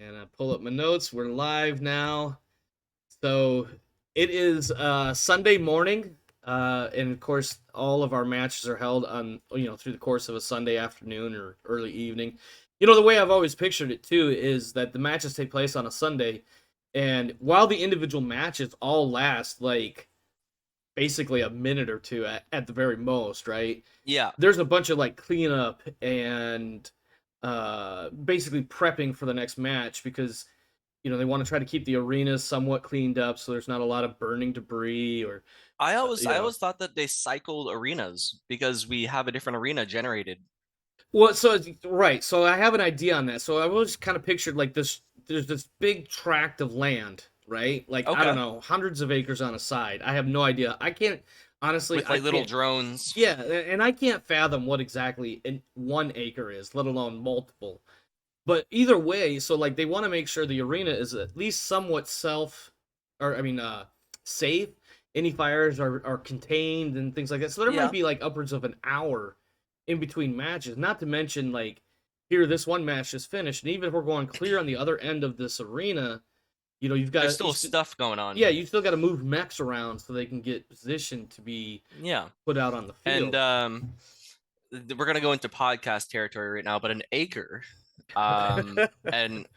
And I pull up my notes. We're live now. So it is Sunday morning. And of course, all of our matches are held on, through the course of a Sunday afternoon or early evening. The way I've always pictured it too is that the matches take place on a Sunday. And while the individual matches all last like basically a minute or two at the very most, right? Yeah. There's a bunch of like cleanup and basically prepping for the next match because they want to try to keep the arena somewhat cleaned up so there's not a lot of burning debris or I always you I know always thought that they cycled arenas because we have a different arena generated. well so right, so I have an idea on that. So I was kind of pictured like this. There's this big tract of land, right? Like I don't Okay. know, hundreds of acres on a side. I have no idea. I can't honestly With I like little can't. drones. Yeah, and I can't fathom what exactly 1 acre is, let alone multiple. But either way, so like they want to make sure the arena is at least somewhat safe. Any fires are contained and things like that. So there might Yeah. be like upwards of an hour in between matches. Not to mention like here, this one match is finished, and even if we're going clear on the other end of this arena, you've There's got still stuff going yeah, on. you still got to move mechs around so they can get positioned to be Yeah. put out on the And field. we're gonna go into podcast territory right now, but an acre, and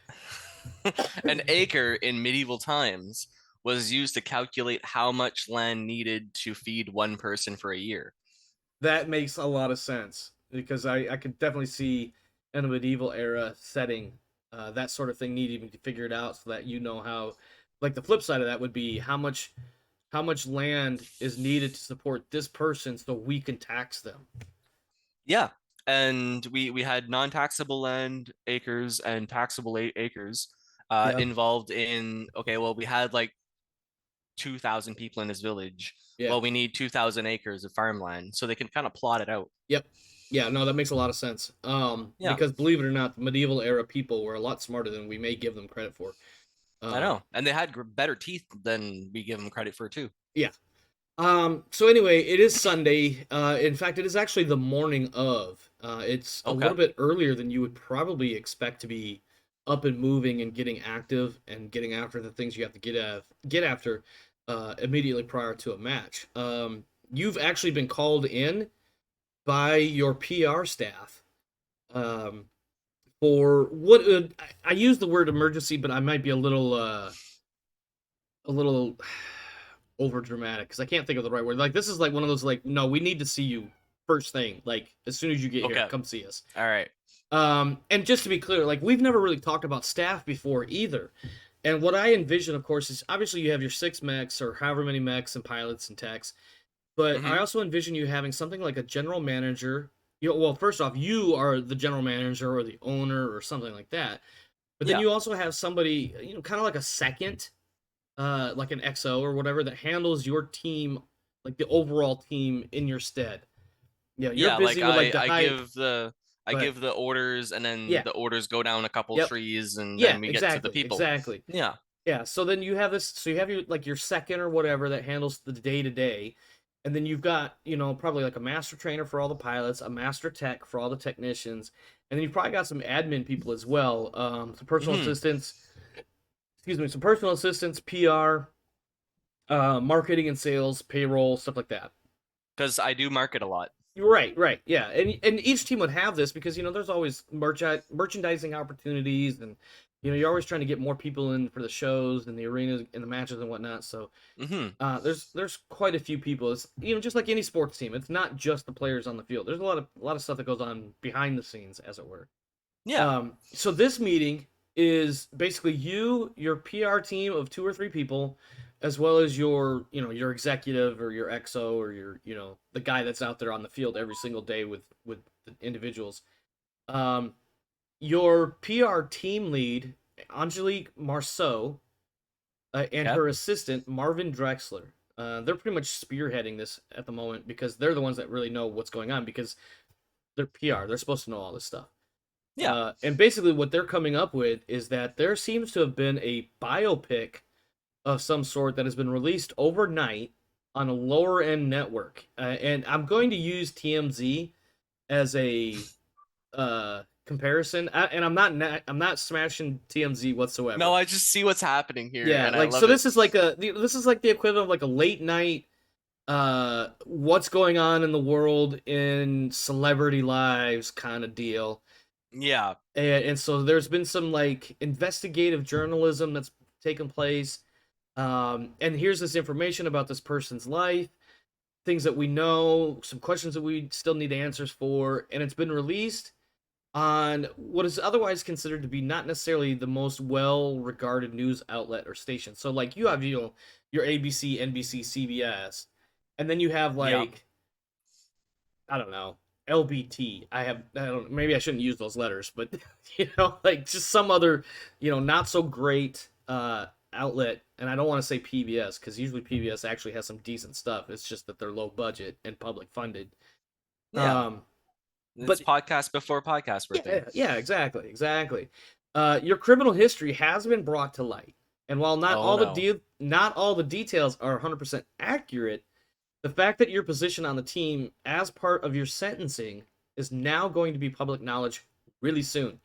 an acre in medieval times was used to calculate how much land needed to feed one person for a year. That makes a lot of sense because I could definitely see in a medieval era setting that sort of thing needing to be figured out so that how, like the flip side of that would be how much land is needed to support this person so we can tax them. Yeah. And we had non-taxable land acres and taxable acres Yeah, involved in, okay, well, we had like 2,000 people in this village. yeah, Well, we need 2,000 acres of farmland, so they can kind of plot it out. yep, yeah. No, that makes a lot of sense. Yeah, Because believe it or not, the medieval era people were a lot smarter than we may give them credit for. I Um, know. And they had better teeth than we give them credit for, too. yeah. So anyway, it is Sunday. In fact, it is actually the morning of. It's a Okay. little bit earlier than you would probably expect to be up and moving and getting active and getting after the things you have to get after immediately prior to a match. You've actually been called in by your PR staff um, for what I use the word emergency, but I might be a little over dramatic because I can't think of the right word. Like this is like one of those like, no, we need to see you first thing, like as soon as you get here, Okay. come see us. All right. And just to be clear, like we've never really talked about staff before either. And what I envision, of course, is obviously you have your 6 mechs or however many mechs and pilots and techs, but I Mm-hmm. also envision you having something like a general manager. Well, first off, you are the general manager or the owner or something like that. But then Yeah. you also have somebody, kind of like a second like an XO or whatever that handles your team, like the overall team in your stead. Yeah, you're Yeah, like busy with like the I high, give the I but give the orders, and then yeah, the orders go down a couple yep, trees, and yeah, then we get to the exactly, people. exactly. Yeah. Yeah, so then you have this, so you have your second or whatever that handles the day to day, and then you've got probably like a master trainer for all the pilots, a master tech for all the technicians, and then you've probably got some admin people as well, some personal Mm-hmm. assistants, excuse me, some personal assistants, PR, marketing and sales, payroll, stuff like that. Because I do market a lot. Right, right, yeah, and each team would have this because there's always merchandising opportunities, and you're always trying to get more people in for the shows and the arenas and the matches and whatnot. So Mm-hmm. there's quite a few people. It's just like any sports team. It's not just the players on the field. There's a lot of stuff that goes on behind the scenes, as it were. Yeah. So this meeting is basically your PR team of 2 or 3 people, as well as your executive or your XO or your the guy that's out there on the field every single day with the individuals. Um, your PR team lead Angelique Marceau and Okay. her assistant Marvin Drexler. They're pretty much spearheading this at the moment because they're the ones that really know what's going on because they're PR. They're supposed to know all this stuff. Yeah. And basically, what they're coming up with is that there seems to have been a biopic of some sort that has been released overnight on a lower end network. And I'm going to use TMZ as a comparison, and I'm not smashing TMZ No, whatsoever. I just see what's happening here, Yeah, and I like so love it. this is like the equivalent of like a late night what's going on in the world in celebrity lives kind of deal. Yeah, And so there's been some like investigative journalism that's taken place. And here's this information about this person's life, things that we know, some questions that we still need answers for, and it's been released on what is otherwise considered to be not necessarily the most well-regarded news outlet or station. So like you have your ABC, NBC, CBS, and then you have yeah, like I don't know, LBT. I don't maybe I shouldn't use those letters, but like just some other, not so great outlet. And I don't want to say PBS because usually PBS actually has some decent stuff. It's just that they're low budget and public funded. yeah. Um, It's but podcast before podcast we're thing. yeah, exactly, exactly. Your criminal history has been brought to light, and while Oh no. not all the details are 100% accurate, the fact that your position on the team as part of your sentencing is now going to be public knowledge really soon.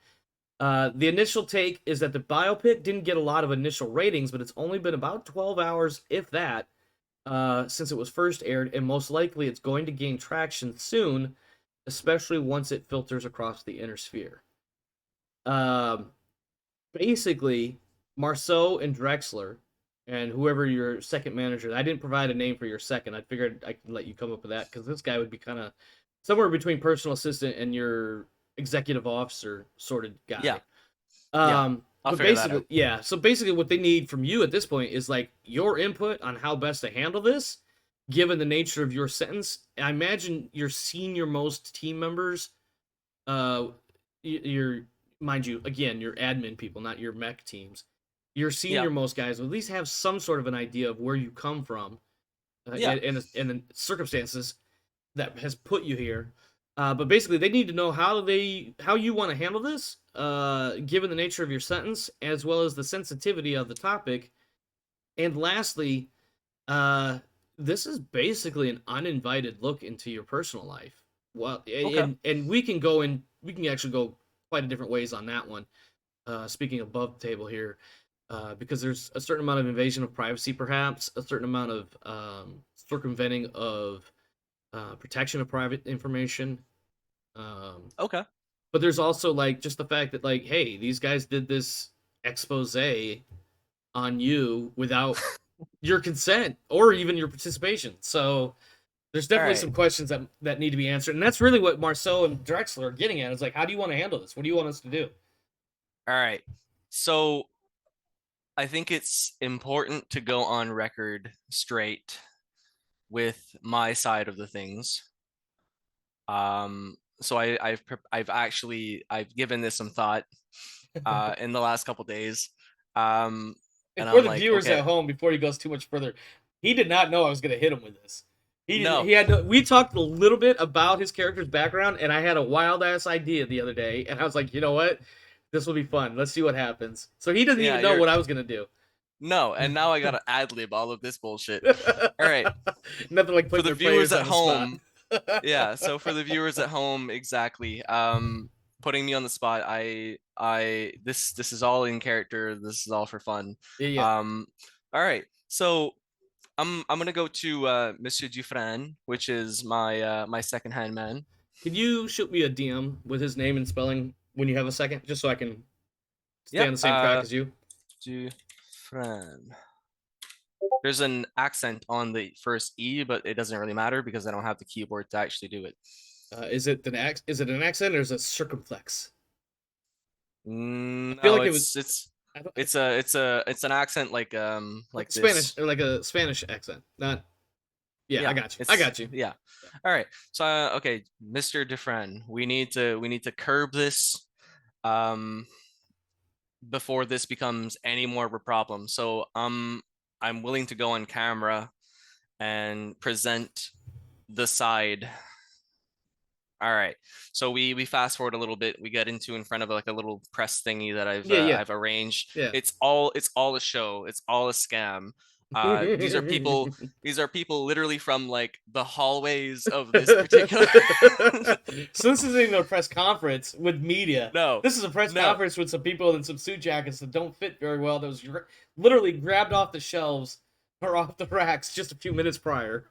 The initial take is that the biopic didn't get a lot of initial ratings, but it's only been about 12 hours, if that, since it was first aired, and most likely it's going to gain traction soon, especially once it filters across the inner sphere. Um, Basically, Marceau and Drexler, and whoever your second manager. I didn't provide a name for your second. I figured I could let you come up with that because this guy would be kind of somewhere between personal assistant and your executive officer sort of Yeah, guy. yeah. I'll But figure that basically, out. yeah. So basically, what they need from you at this point is like your input on how best to handle this, given the nature of your sentence. I imagine your senior most team members, uh, your mind you, again, your admin people, not your mech teams. Your Yeah, senior most guys will at least have some sort of an idea of where you come from, yeah. and the circumstances that has put you here. But basically, they need to know how you want to handle this, given the nature of your sentence, as well as the sensitivity of the topic. And lastly, uh, this is basically an uninvited look into your personal life. Well, Okay. and we can actually go quite a different ways on that one. Speaking above the table here, because there's a certain amount of invasion of privacy, perhaps a certain amount of circumventing of protection of private information. Um, Okay. but there's also like just the fact that like, hey, these guys did this expose on you without your consent or even your participation. So there's All definitely right. some questions that need to be answered, and that's really what Marceau and Drexler are getting at. Is like, how do you want to handle this? What do you want us to do? All right. So I think it's important to go on record straight with my side of the things. So I've actually I've given this some thought in the last couple days. Um, And and for I'm the like, viewers okay, at home, before he goes too much further, he did not know I was going to hit him with this. no, He had no, we talked a little bit about his character's background, and I had a wild ass idea the other day, and I was like, you know what, this will be fun. Let's see what happens. So he doesn't yeah, even know you're what I was going to no, and now I gotta ad lib all of this bullshit. do. All right, Nothing like for putting the their viewers players at on the spot. home, yeah. So for the viewers at home, exactly. Putting me on the spot, this is all in character. This is all for fun. Yeah, yeah. Um, all right, so I'm gonna go to Monsieur Dufresne, which is my second hand man. Can you shoot me a DM with his name and spelling when you have a second, just so I can stay on Yep, the same track as you? Dufresne. There's an accent on the first E, but it doesn't really matter because I don't have the keyboard to actually do it. Is it an accent or is it circumflex? I feel No, like it was. I don't, it's an accent like like Spanish this. or like a Spanish accent. Not. Yeah, I Yeah, got you. I it's got you. yeah. All right. So okay, Mr. Dufresne, we need to curb this um before this becomes any more of a problem. So I'm willing to go on camera and present the side. All right. So we fast forward a little bit. We get into in front of like a little press thingy that Yeah, yeah, I've arranged. yeah. It's all a show. It's all a scam. These are people. These are people literally from like the hallways of this particular. So this isn't even a press conference with media. No, This is a press no. conference with some people in some suit jackets that don't fit very well. That was literally grabbed off the shelves or off the racks just a few minutes prior.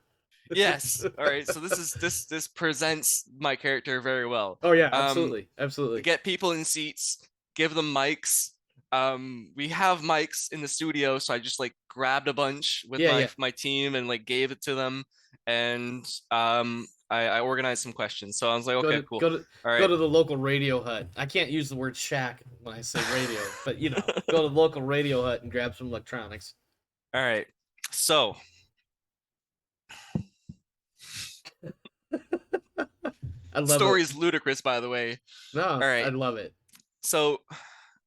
Yes. All right. So this presents my character very well. Oh yeah, Um, absolutely, absolutely. get people in seats, give them mics. We have mics in the studio, so I just like grabbed a bunch with Yeah, my yeah. my team and like gave it to them, and I organized some questions. So I was like, Go okay, to cool. go to All go right. to the local radio hut. I can't use the word shack when I say radio, but you know, go to the local radio hut and grab some electronics. All right. So I love it. story is ludicrous, by the way. No, All I right. love it. So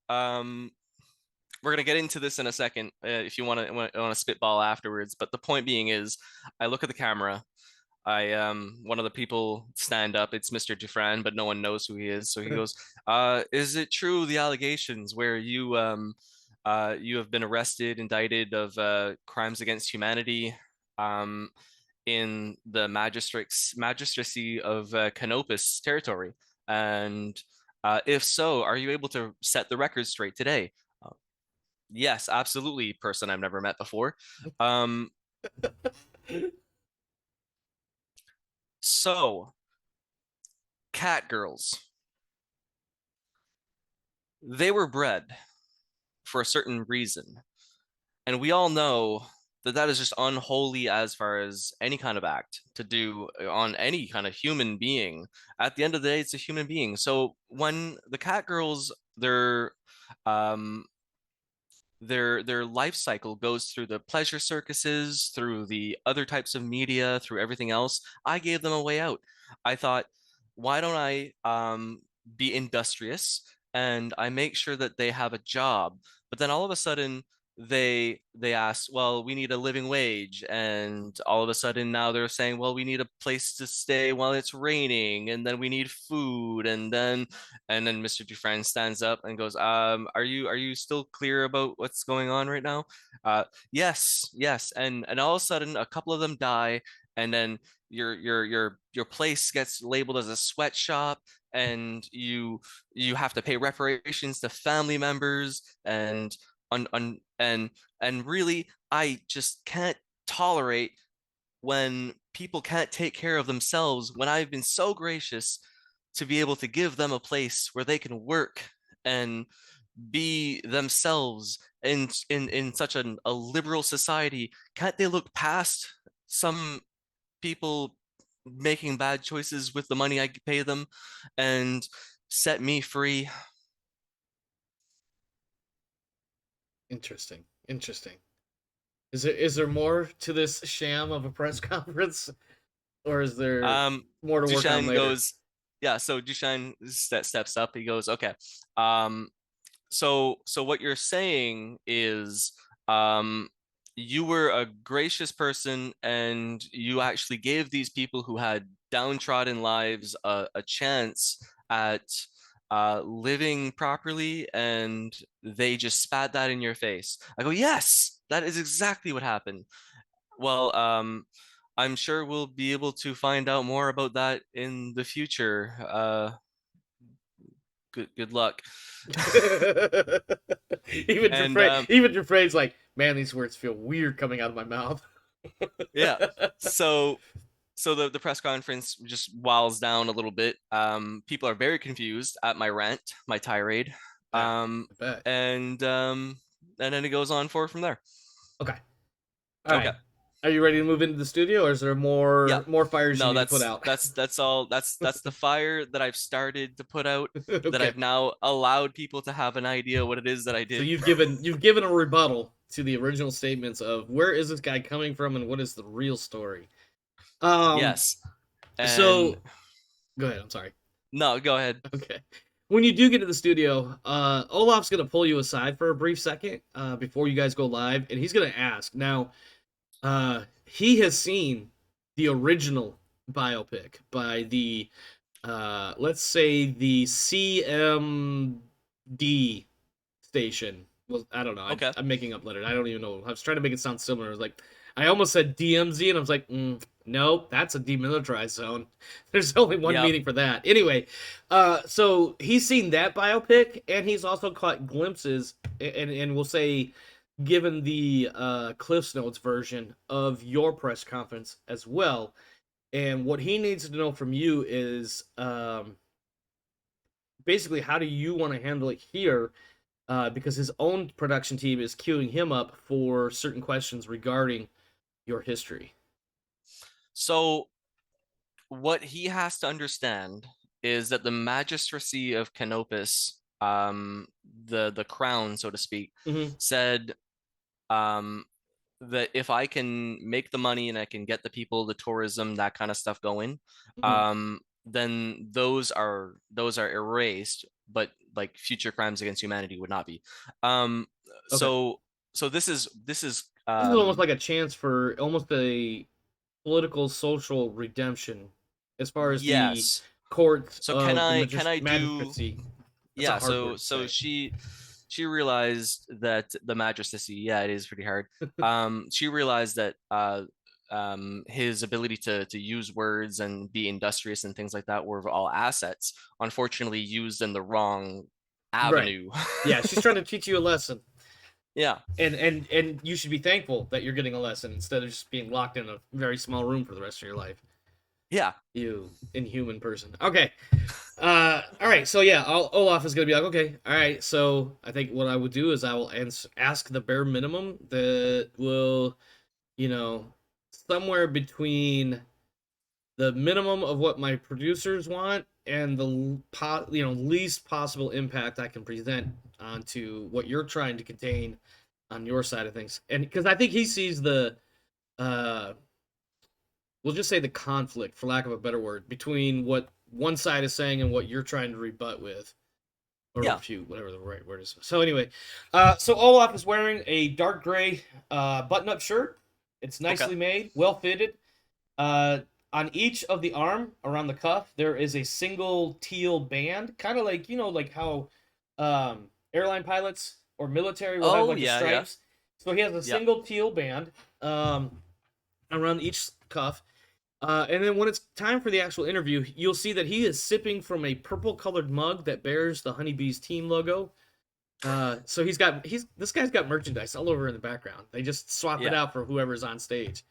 um we're gonna get into this in a second if you want to spitball afterwards. But the point being is, I look at the camera. I one of the people stand up. It's Mr. Dufran, but no one knows who he is. So he goes, "Is it true the allegations where you have been arrested, indicted of crimes against humanity um in the magistracy of Canopus territory? And if so, are you able to set the record straight today?" Yes, absolutely, person I've never met before. Um, so, cat girls, they were bred for a certain reason. And we all know that that is just unholy as far as any kind of act to do on any kind of human being. At the end of the day, it's a human being. So when the cat girls, um, their life cycle goes through the pleasure circuses, through the other types of media, through everything else. I gave them a way out. I thought, why don't I be industrious and I make sure that they have a job? But then all of a sudden they ask, well, we need a living wage, and all of a sudden now they're saying, well, we need a place to stay while it's raining, and then we need food, and then Mr. Dufresne stands up and goes, are you still clear about what's going on right now? Yes, yes. And all of a sudden, a couple of them die, and then your place gets labeled as a sweatshop, and you have to pay reparations to family members, and and really, I just can't tolerate when people can't take care of themselves, when I've been so gracious to be able to give them a place where they can work and be themselves in such a liberal society. Can't they look past some people making bad choices with the money I pay them and set me free? Interesting. Interesting. Is there more to this sham of a press conference, or is there more to work on Duchenne later? goes, yeah. So Duchenne steps up. He goes, okay. Um, so what you're saying is, um, you were a gracious person, and you actually gave these people who had downtrodden lives a chance at living properly, and they just spat that in your face. I go, yes, that is exactly what happened. Well, I'm sure we'll be able to find out more about that in the future. Good luck. And Even Dufresne's like, man, these words feel weird coming out of my mouth. yeah, so the press conference just whiles down a little bit. People are very confused at my rant, my tirade. Yeah, Um, I bet. and then it goes on forward from there. Okay. All Okay. right. Are you ready to move into the studio, or is there Yeah. more fires you No, need to put that's out? that's that's all. That's the fire that I've started to put out, that Okay. I've now allowed people to have an idea what it is that I So did. you've given a rebuttal to the original statements of where is this guy coming from and what is the real story. Um. Yes. And So go ahead. I'm sorry. no, go ahead. Okay. When you do get to the studio, Olaf's gonna pull you aside for a brief second before you guys go live, and he's gonna ask. Now, he has seen the original biopic by the, let's say the CMD station Well, I don't know. Okay. I'm making up letters. I don't even know. I was trying to make it sound similar. I was like, I almost said DMZ, and I was like, no, that's a demilitarized zone. There's only one Yep. meaning for that. Anyway, so he's seen that biopic, and he's also caught glimpses, and we'll say, given the Cliff's Notes version of your press conference as well. And what he needs to know from you is basically how do you want to handle it here because his own production team is queuing him up for certain questions regarding your history. So what he has to understand is that the magistracy of Canopus, the crown, so to speak, Mm-hmm. said um, that if I can make the money and I can get the people, the tourism, that kind of stuff going, Mm-hmm. then those are erased, but like future crimes against humanity would not be. Um, Okay. so so this is This is almost like a chance for almost a political social redemption as far as the yes. courts So can of the I can I do magistracy. That's a yeah, hard so word to so say. she realized that the magistracy, yeah, it is pretty hard. She realized that his ability to use words and be industrious and things like that were all assets, unfortunately used in the wrong Right. avenue. Yeah, she's trying to teach you a lesson. Yeah. And you should be thankful that you're getting a lesson instead of just being locked in a very small room for the rest of your life. Yeah. You inhuman person. Okay. All right. So yeah, Olaf is gonna be like, okay. All right. So I think what I would do is I will ask the bare minimum that will, you know, somewhere between the minimum of what my producers want and the least possible impact I can present onto what you're trying to contain on your side of things. And because I think he sees the uh we'll just say the conflict, for lack of a better word, between what one side is saying and what you're trying to rebut with, or Yeah. refute, whatever the right word is. So anyway, so Olaf is wearing a dark gray button-up shirt. It's Okay. nicely made, well fitted. Uh, on each of the arm around the cuff, there is a single teal band, kind of like like how airline pilots or military will have Oh like the yeah, yeah. stripes. So he has a Yeah. single teal band around each cuff. And then when it's time for the actual interview, you'll see that he is sipping from a purple colored mug that bears the Honeybees team logo. So this guy's got merchandise all over in the background. They just swap it Yeah. out for whoever's on stage.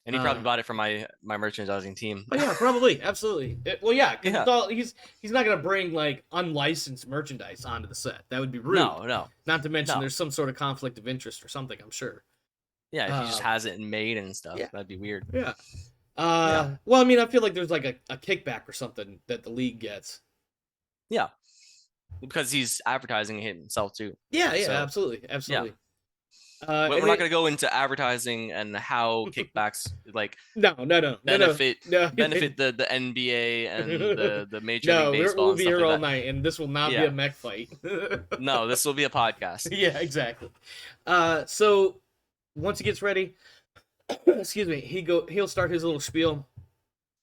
And he probably Uh, bought it from my merchandising team. oh yeah, probably, absolutely. Well, yeah, because Yeah. it's all he's not gonna bring like unlicensed merchandise onto the set. That would be rude. No, no, Not to mention no. there's some sort of conflict of interest or something. I'm sure. Yeah, if he just Um, has it made and stuff, yeah, that'd be weird. yeah. Yeah. Well, I mean, I feel like there's like a kickback or something that the league gets. Yeah. Because he's advertising it himself too. Yeah, yeah, So absolutely, yeah. absolutely. We're And not it, going to go into advertising and how kickbacks like no, no, no, no, no, benefit no, benefit the NBA and the Major League no. Baseball We'll and be stuff here like all that. night, and this will not be a Yeah. mech fight. No, this will be a podcast. Yeah, exactly. So once he gets ready, excuse me, he'll start his little spiel.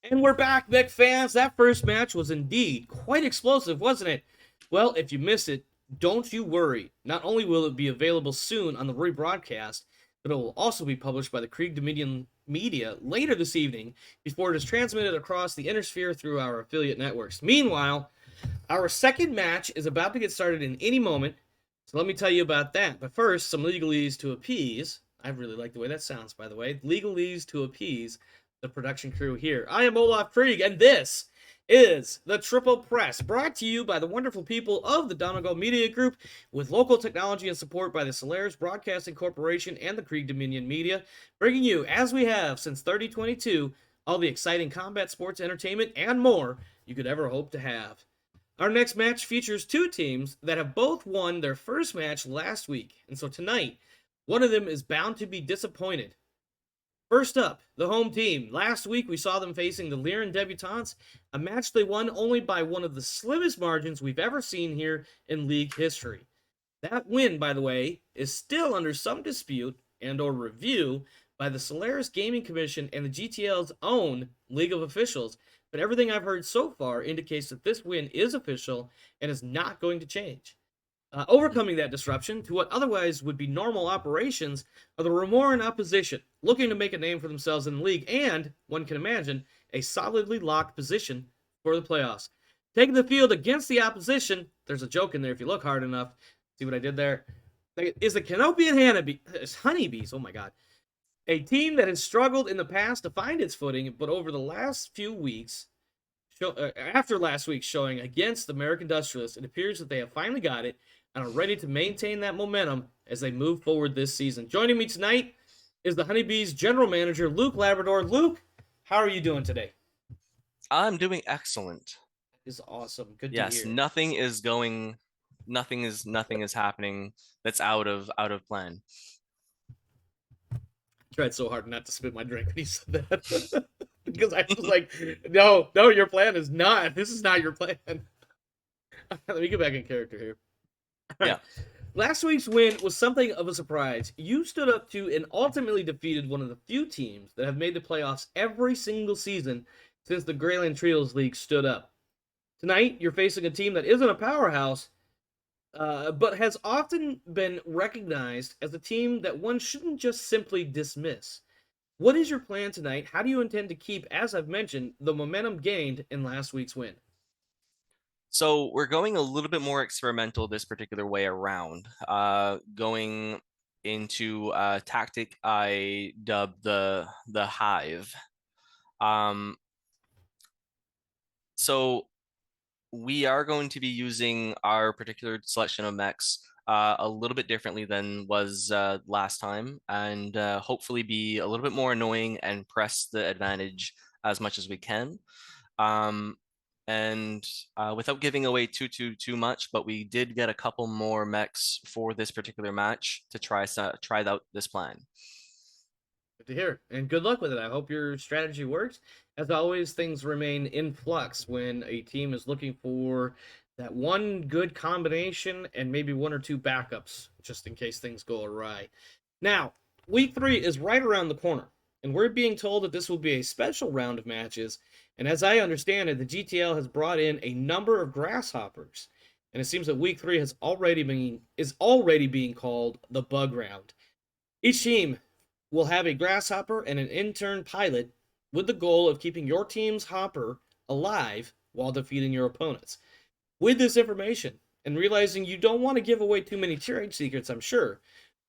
And we're back, Mech fans. That first match was indeed quite explosive, wasn't it? Well, if you missed it, don't you worry. Not only will it be available soon on the rebroadcast, but it will also be published by the Krieg Dominion Media later this evening before it is transmitted across the Intersphere through our affiliate networks. Meanwhile, our second match is about to get started in any moment, so let me tell you about that. But first, some legalese to appease. I really like the way that sounds, by the way. Legalese to appease the production crew here. I am Olaf Krieg, and this is the Triple Press, brought to you by the wonderful people of the Donegal Media Group, with local technology and support by the Solaris Broadcasting Corporation and the Krieg Dominion Media, bringing you, as we have since 3022, all the exciting combat sports entertainment and more you could ever hope to have. Our next match features two teams that have both won their first match last week, and so tonight, one of them is bound to be disappointed. First up, the home team. Last week we saw them facing the Liren Debutantes, a match they won only by one of the slimmest margins we've ever seen here in league history. That win, by the way, is still under some dispute and or review by the Solaris Gaming Commission and the GTL's own League of Officials, but everything I've heard so far indicates that this win is official and is not going to change. Overcoming that disruption to what otherwise would be normal operations are the Ramoran Opposition, looking to make a name for themselves in the league and, one can imagine, a solidly locked position for the playoffs. Taking the field against the opposition, there's a joke in there if you look hard enough. See what I did there? Is the Canopian Honeybees. Oh my god. A team that has struggled in the past to find its footing, but over the last few weeks, after last week's showing against the American Industrialists, it appears that they have finally got it and are ready to maintain that momentum as they move forward this season. Joining me tonight is the Honeybees general manager, Luke Labrador. Luke, how are you doing today? I'm doing excellent. Is awesome. Good to Yes, hear. nothing is happening that's out of plan. I tried so hard not to spit my drink when he said that. Because I was like, no, your plan is not. This is not your plan. Let me get back in character here. Yeah. Last week's win was something of a surprise. You stood up to and ultimately defeated one of the few teams that have made the playoffs every single season since the Grayland Trios League stood up. Tonight, you're facing a team that isn't a powerhouse, but has often been recognized as a team that one shouldn't just simply dismiss. What is your plan tonight? How do you intend to keep, as I've mentioned, the momentum gained in last week's win? So we're going a little bit more experimental this particular way around. Going into a tactic I dubbed the hive. So we are going to be using our particular selection of mechs a little bit differently than was last time, and hopefully be a little bit more annoying and press the advantage as much as we can. And without giving away too much, but we did get a couple more mechs for this particular match to try out this plan. Good to hear, and good luck with it. I hope your strategy works. As always, things remain in flux when a team is looking for that one good combination and maybe one or two backups, just in case things go awry. Now, week 3 is right around the corner, and we're being told that this will be a special round of matches. And as I understand it, the GTL has brought in a number of grasshoppers, and it seems that week 3 is already being called the bug round. Each team will have a grasshopper and an intern pilot with the goal of keeping your team's hopper alive while defeating your opponents. With this information, and realizing you don't want to give away too many trade secrets, I'm sure,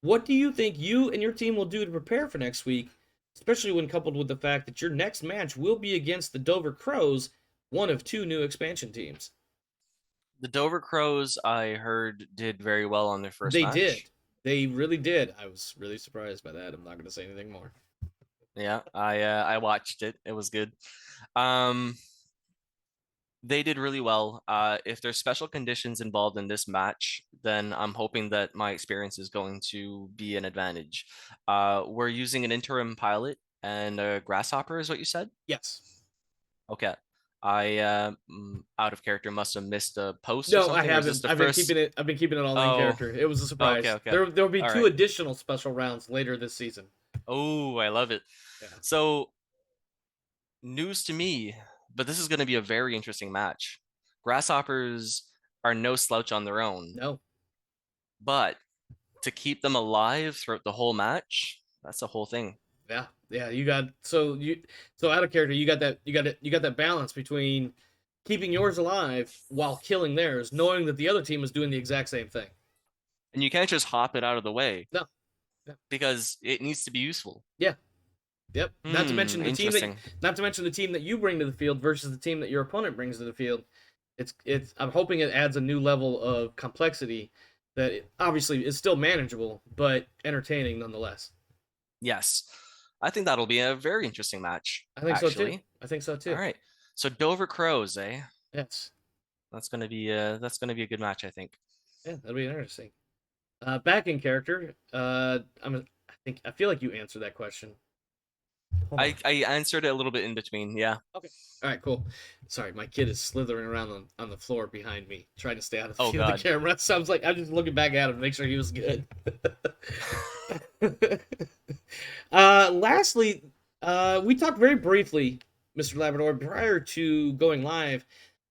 what do you think you and your team will do to prepare for next week, especially when coupled with the fact that your next match will be against the Dover Crows, one of 2 new expansion teams? The Dover Crows, I heard, did very well on their first match. They did. They really did. I was really surprised by that. I'm not going to say anything more. Yeah, I watched it. It was good. They did really well. If there's special conditions involved in this match, then I'm hoping that my experience is going to be an advantage. We're using an interim pilot and a grasshopper, is what you said? Yes. Okay. I out of character must have missed a post No, or something. I haven't. I've been keeping it all in character. It was a surprise. Okay. There'll be all 2 right. additional special rounds later this season. Oh, I love it. Yeah. So, news to me, but this is going to be a very interesting match. Grasshoppers are no slouch on their own. No. But to keep them alive throughout the whole match, that's a whole thing. Yeah. You got so out of character. You got that balance between keeping yours alive while killing theirs, knowing that the other team is doing the exact same thing. And you can't just hop it out of the way. No. Yeah. Because it needs to be useful. Yeah. Yep. Not to mention the team that you bring to the field versus the team that your opponent brings to the field. It's I'm hoping it adds a new level of complexity that obviously is still manageable, but entertaining nonetheless. Yes. I think that'll be a very interesting match. I think so too. All right. So Dover Crows, eh? Yes. That's gonna be a good match, I think. Yeah, that'll be interesting. Back in character, I feel like you answered that question. I answered it a little bit in between, yeah. Okay. All right, cool. Sorry, my kid is slithering around on the floor behind me, trying to stay out of the field of the camera. So I'm just looking back at him to make sure he was good. Lastly, we talked very briefly, Mr. Labrador, prior to going live,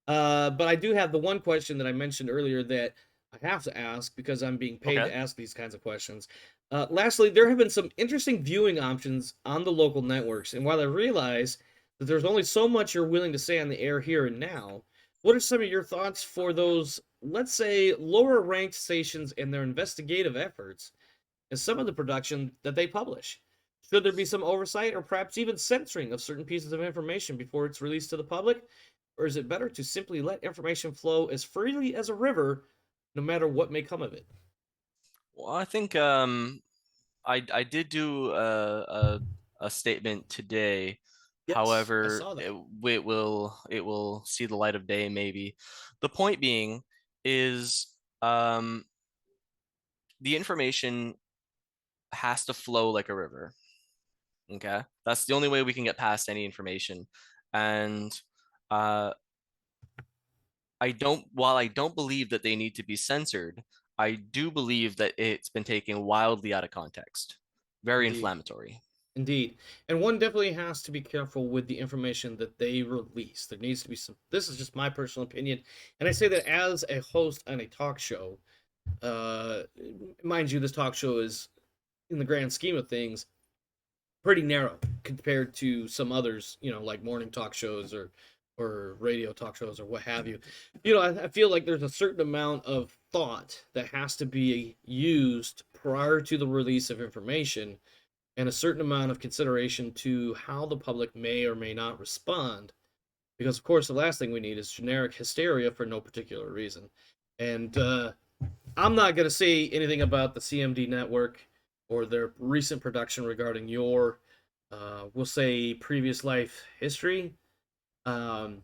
but I do have the one question that I mentioned earlier that I have to ask because I'm being paid Okay. to ask these kinds of questions. Lastly, there have been some interesting viewing options on the local networks, and while I realize that there's only so much you're willing to say on the air here and now, what are some of your thoughts for those, let's say, lower ranked stations and their investigative efforts and some of the production that they publish? Should there be some oversight or perhaps even censoring of certain pieces of information before it's released to the public? Or is it better to simply let information flow as freely as a river, no matter what may come of it? Well, I think I did do a statement today. Yes, I However, saw that. it will see the light of day maybe. The point being is um the information has to flow like a river. Okay? That's the only way we can get past any information. And uh while I don't believe that they need to be censored, I do believe that it's been taken wildly out of context. Very Indeed. inflammatory. Indeed. And one definitely has to be careful with the information that they release. There needs to be some, this is just my personal opinion. And I say that as a host on a talk show. Uh, Mind you, this talk show is, in the grand scheme of things, pretty narrow compared to some others, like morning talk shows or radio talk shows or what have you. I feel like there's a certain amount of thought that has to be used prior to the release of information and a certain amount of consideration to how the public may or may not respond. Because, of course, the last thing we need is generic hysteria for no particular reason. And I'm not going to say anything about the CMD network or their recent production regarding your, we'll say, previous life history. Um,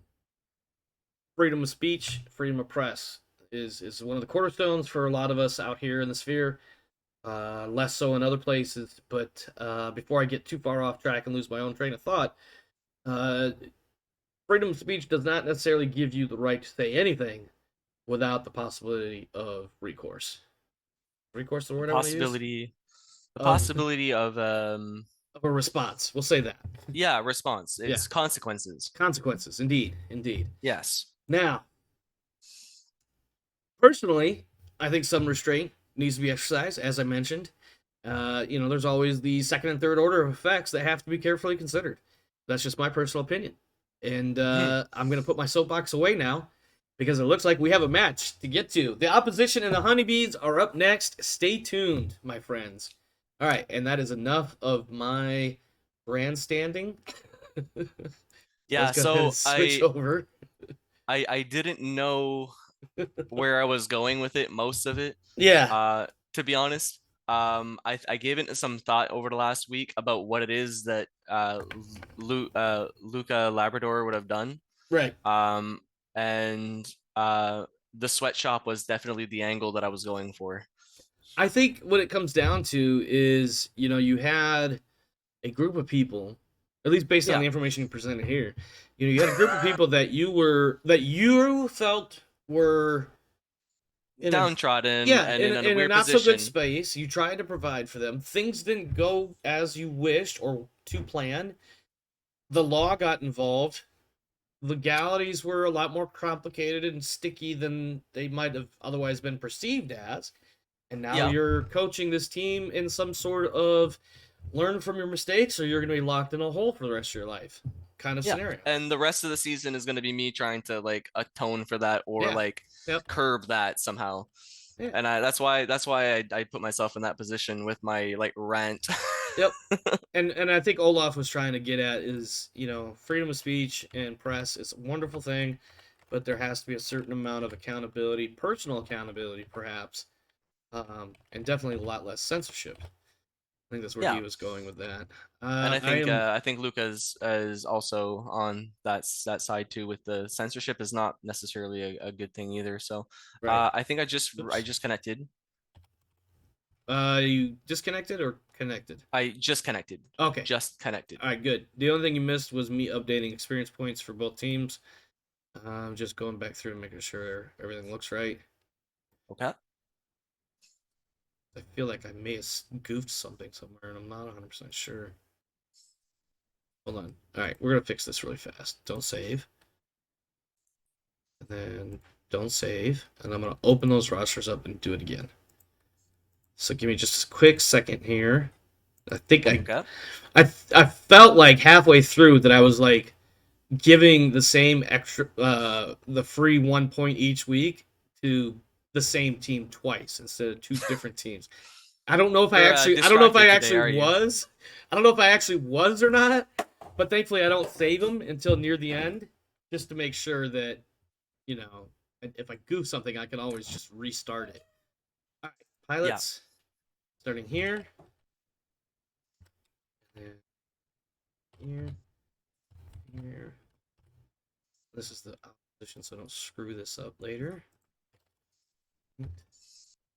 Freedom of speech, freedom of press is one of the cornerstones for a lot of us out here in the sphere. Less so in other places. But before I get too far off track and lose my own train of thought, uh, freedom of speech does not necessarily give you the right to say anything without the possibility of recourse. Recourse is the The word I want to use? possibility the Of, possibility of a response. We'll say that. yeah, response. Yeah. It's consequences. Consequences. Indeed. Indeed. Yes. Now, personally, I think some restraint needs to be exercised, as I mentioned. There's always the second and third order of effects that have to be carefully considered. That's just my personal opinion. And Hmm. I'm going to put my soapbox away now because it looks like we have a match to get to. The opposition and the honeybees are up next. Stay tuned, my friends. All right, and that is enough of my grandstanding. Yeah, Let's go ahead and so switch over. I didn't know where I was going with it, most of it. Yeah, To be honest, I gave it some thought over the last week about what it is that Luca Labrador would have done. right. Um, and the sweatshop was definitely the angle that I was going for. I think what it comes down to is, you had a group of people, at least based on Yeah. the information you presented here, you had a group of people that you felt were in a Downtrodden yeah and in a in a weird not so good position. space. You tried to provide for them. Things didn't go as you wished or to plan. The law got involved. Legalities were a lot more complicated and sticky than they might have otherwise been perceived as. And now Yeah. you're coaching this team in some sort of learn from your mistakes or you're going to be locked in a hole for the rest of your life kind of Yeah. scenario. And the rest of the season is going to be me trying to like atone for that or Yeah. like Yep. curb that somehow. Yeah. And that's why I put myself in that position with my like rant. Yep. And I think Olaf was trying to get at is, freedom of speech and press is a wonderful thing, but there has to be a certain amount of accountability, personal accountability perhaps, and definitely a lot less censorship. I think that's where he Yeah. was going with that. And I am I think Luca's is also on that side too with the censorship is not necessarily a good thing either. So right. I think I Oops. just connected. You disconnected or connected? I just connected. Okay. Just connected. All right, good. The only thing you missed was me updating experience points for both teams. I'm just going back through and making sure everything looks right. Okay. I feel like I may have goofed something somewhere, and I'm not 100% sure. Hold on. All right, we're going to fix this really fast. Don't save. And then Don't save. And I'm going to open those rosters up and do it again. So give me just a quick second here. I think Okay. I felt like halfway through that I was like giving the same extra the free 1 point each week to the same team twice instead of two different teams. I don't know if You're I don't know if I distracted today, actually are you? was. I don't know if I actually was or not. But thankfully, I don't save them until near the end, just to make sure that if I goof something, I can always just restart it. All right, Yeah. pilots, starting here, and here, here. This is the opposition, so don't screw this up later.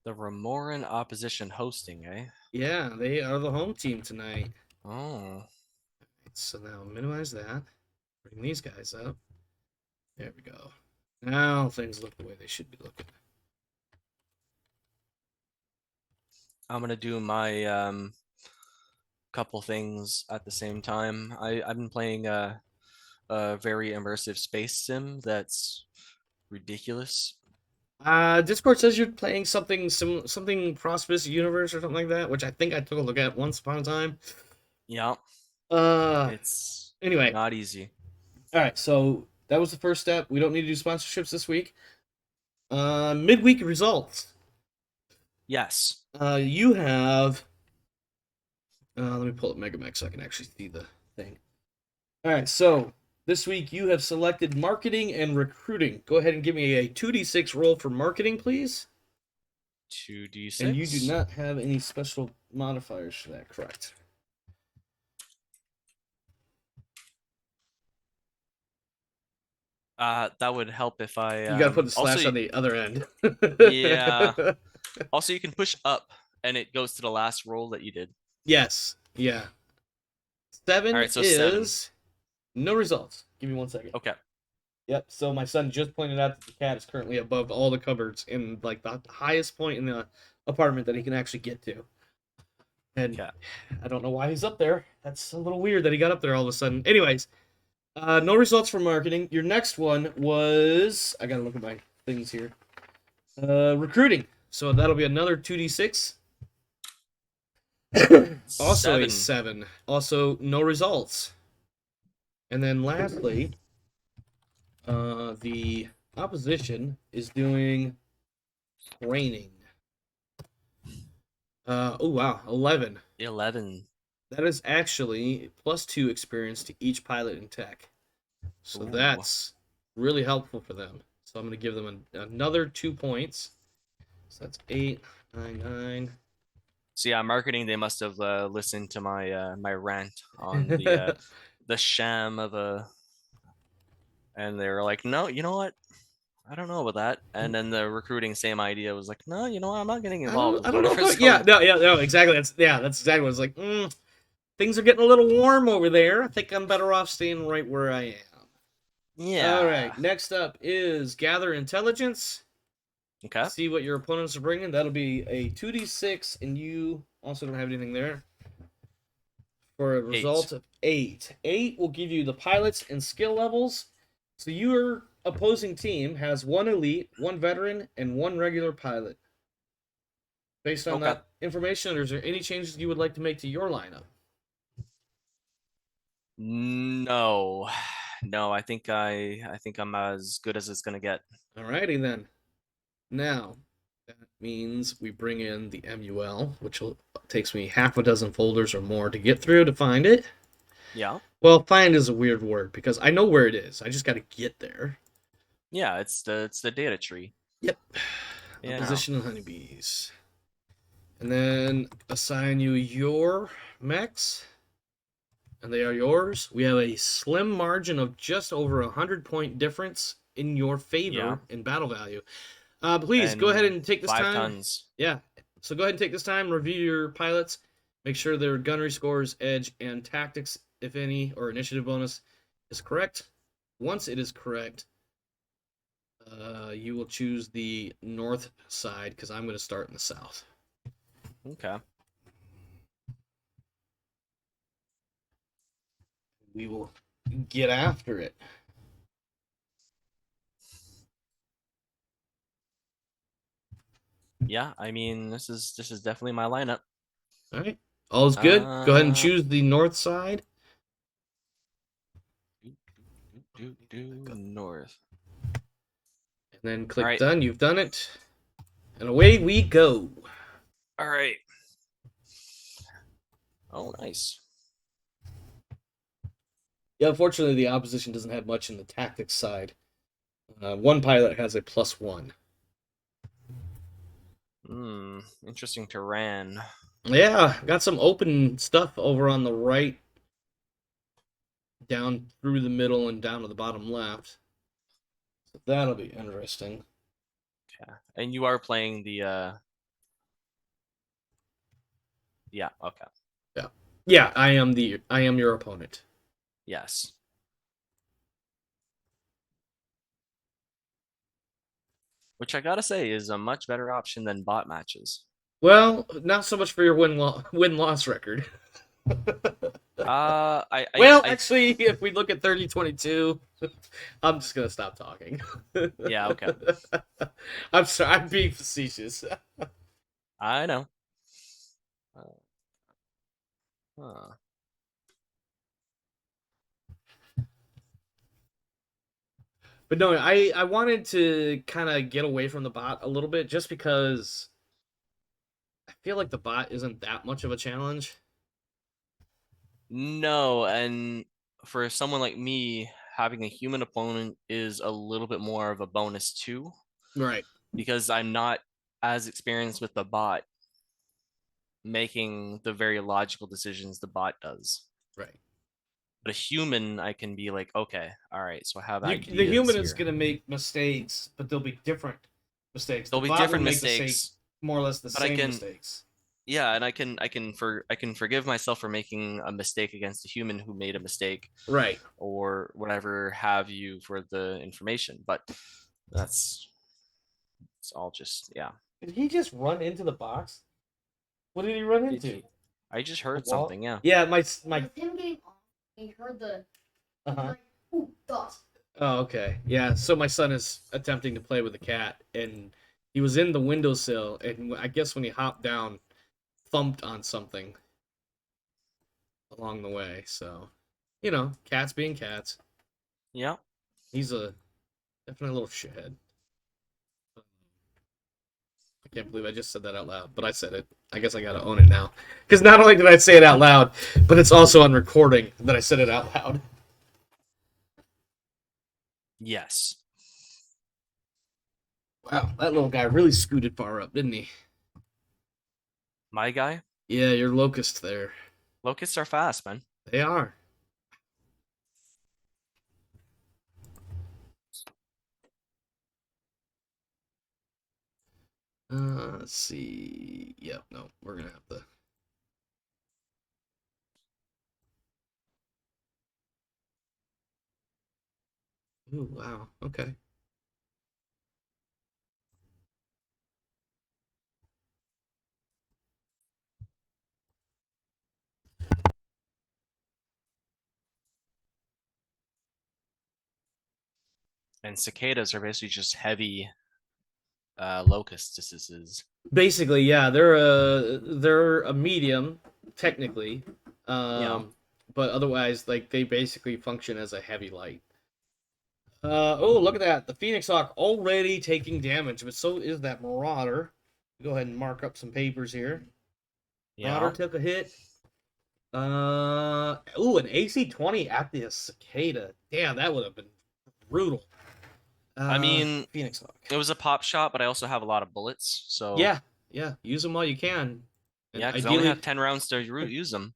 The Ramoran Opposition hosting, eh? Yeah, they are the home team tonight. Oh. So now minimize that. Bring these guys up. There we go. Now things look the way they should be looking. I'm gonna do my couple things at the same time. I've been playing a very immersive space sim that's ridiculous. Discord says you're playing something Prosperous Universe or something like that, which I think I took a look at once upon a time. Yeah, Uh, it's anyway, not easy. all right. So that was the first step. We don't need to do sponsorships this week. Midweek results. Yes. You have. Let me pull up Megamex so I can actually see the thing. All right. So this week you have selected marketing and recruiting. Go ahead and give me a 2d6 roll for marketing, please. 2d6. And you do not have any special modifiers for that, correct? That would help if I You got to put the also slash on the other end. yeah. Also, you can push up and it goes to the last roll that you did. Yes. Yeah. 7 All right, so 7. is no results. Give me 1 second. Okay. Yep. So my son just pointed out that the cat is currently above all the cupboards in like the highest point in the apartment that he can actually get to. And Okay. I don't know why he's up there. That's a little weird that he got up there all of a sudden. Anyways, no results for marketing. Your next one was I gotta look at my things here. Recruiting. So that'll be another 2d6. Also a 7. 7. Also no results. And then lastly, the opposition is doing training. Oh wow, 11. 11. That is actually +2 experience to each pilot in tech. So Ooh. that's really helpful for them. So I'm going to give them another 2 points. So that's 8, 9, 9. So yeah, marketing. They must have listened to my my rant on the sham of a, and they were like, no, you know what? I don't know about that. And then the recruiting, same idea, was like, no, you know what? I'm not getting involved with I don't know whatever. if So no, exactly. That's exactly what it's like. Things are getting a little warm over there. I think I'm better off staying right where I am. All yeah. right, next up is gather intelligence. Okay. See what your opponents are bringing. That'll be a 2d6, and you also don't have anything there. For a 8. result of 8. 8 will give you the pilots and skill levels. So your opposing team has 1 elite, 1 veteran, and 1 regular pilot. Based on Okay. that information, is there any changes you would like to make to your lineup? No. No, I think I'm as good as it's gonna get. Alrighty then. Now, that means we bring in the MUL, which takes me half a dozen folders or more to get through to find it. Yeah. Well, find is a weird word because I know where it is. I just got to get there. Yeah, it's the data tree. Yep. Yeah. Opposition and honeybees. And then assign you your mechs. And they are yours. We have a slim margin of just over 100-point difference in your favor Yeah. in battle value. Please go And ahead and take this 5 time. tons. Yeah. So go ahead and take this time, review your pilots, make sure their gunnery scores, edge, and tactics, if any, or initiative bonus is correct. Once it is correct, you will choose the north side because I'm going to start in the south. Okay. We will get after it. Yeah, I mean, this is definitely my lineup. All right. All's good. Go ahead and Uh, choose the north side. North. And then All click right. done. You've done it. And away we go. All right. Oh, nice. Yeah, unfortunately, the opposition doesn't have much in the tactics side. One pilot has a +1. Interesting terrain. Yeah, got some open stuff over on the right, down through the middle and down to the bottom left. So that'll be interesting. Yeah, and you are playing the. Yeah. Okay. Yeah. Yeah, I am your opponent. Yes. Which I gotta say is a much better option than bot matches. Well, not so much for your win loss record. Well, I actually, if we look at 30-22, I'm just gonna stop talking. yeah, okay. I'm sorry, I'm being facetious. I know. Huh. But no, I wanted to kind of get away from the bot a little bit just because I feel like the bot isn't that much of a challenge. No, and for someone like me, having a human opponent is a little bit more of a bonus too, Right. because I'm not as experienced with the bot making the very logical decisions the bot does. Right. But a human, I can be like, okay, all right, so I have The ideas human is here. going to make mistakes, but they'll be different mistakes. The There'll be bot will different make the same, mistakes, more or less the but I same can, mistakes. yeah, and I can forgive myself for making a mistake against a human who made a mistake Right. or whatever have you for the information. But that's it's all just yeah. Did he just run into the box? What did he run Did into? he? I just A heard wall? something. Yeah. Yeah, my. With him getting off, he heard the Uh-huh. like, ooh, dust. Oh, okay. Yeah, so my son is attempting to play with a cat, and he was in the windowsill, and I guess when he hopped down, thumped on something along the way. So, cats being cats. Yeah. He's a definitely a little shithead. I can't believe I just said that out loud, but I said it. I guess I gotta own it now. Because not only did I say it out loud, but it's also on recording that I said it out loud. Yes. Wow, that little guy really scooted far up, didn't he? My guy. Yeah, your locust there. Locusts are fast, man. They are. Let's see. Yep, no, we're gonna have to. Ooh, wow. Okay. And cicadas are basically just heavy locusts. This is Basically, yeah, they're a medium technically, yeah. but otherwise, like they basically function as a heavy light. Oh, look at that! The Phoenix Hawk already taking damage, but so is that Marauder. Go ahead and mark up some papers here. Marauder Yeah. took a hit. An AC-20 at the cicada. Damn, that would have been brutal. I mean, Phoenix Hawk. it was a pop shot, but I also have a lot of bullets, so Yeah. Use them while you can. And yeah, because I only have 10 rounds to use them.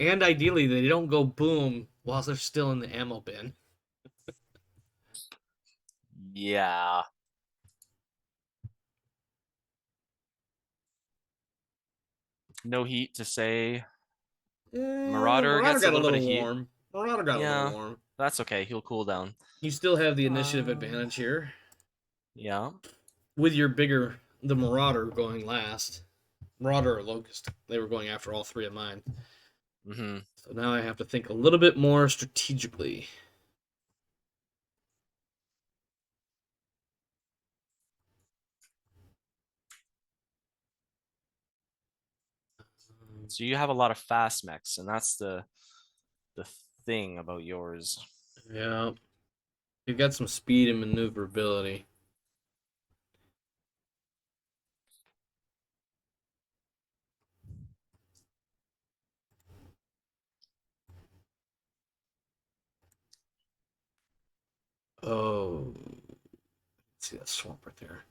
ideally, they don't go boom while they're still in the ammo bin. Yeah. No heat to say. Marauder Marauder gets a got a little bit little of heat. warm. Marauder got a little Yeah, warm. that's okay. He'll cool down. You still have the initiative advantage here Yeah. with the Marauder going last. Marauder or Locust. They were going after all three of mine. Mm-hmm. So now I have to think a little bit more strategically. So you have a lot of fast mechs, and that's the thing about yours. Yeah. You've got some speed and maneuverability. Oh. See that swamp right there.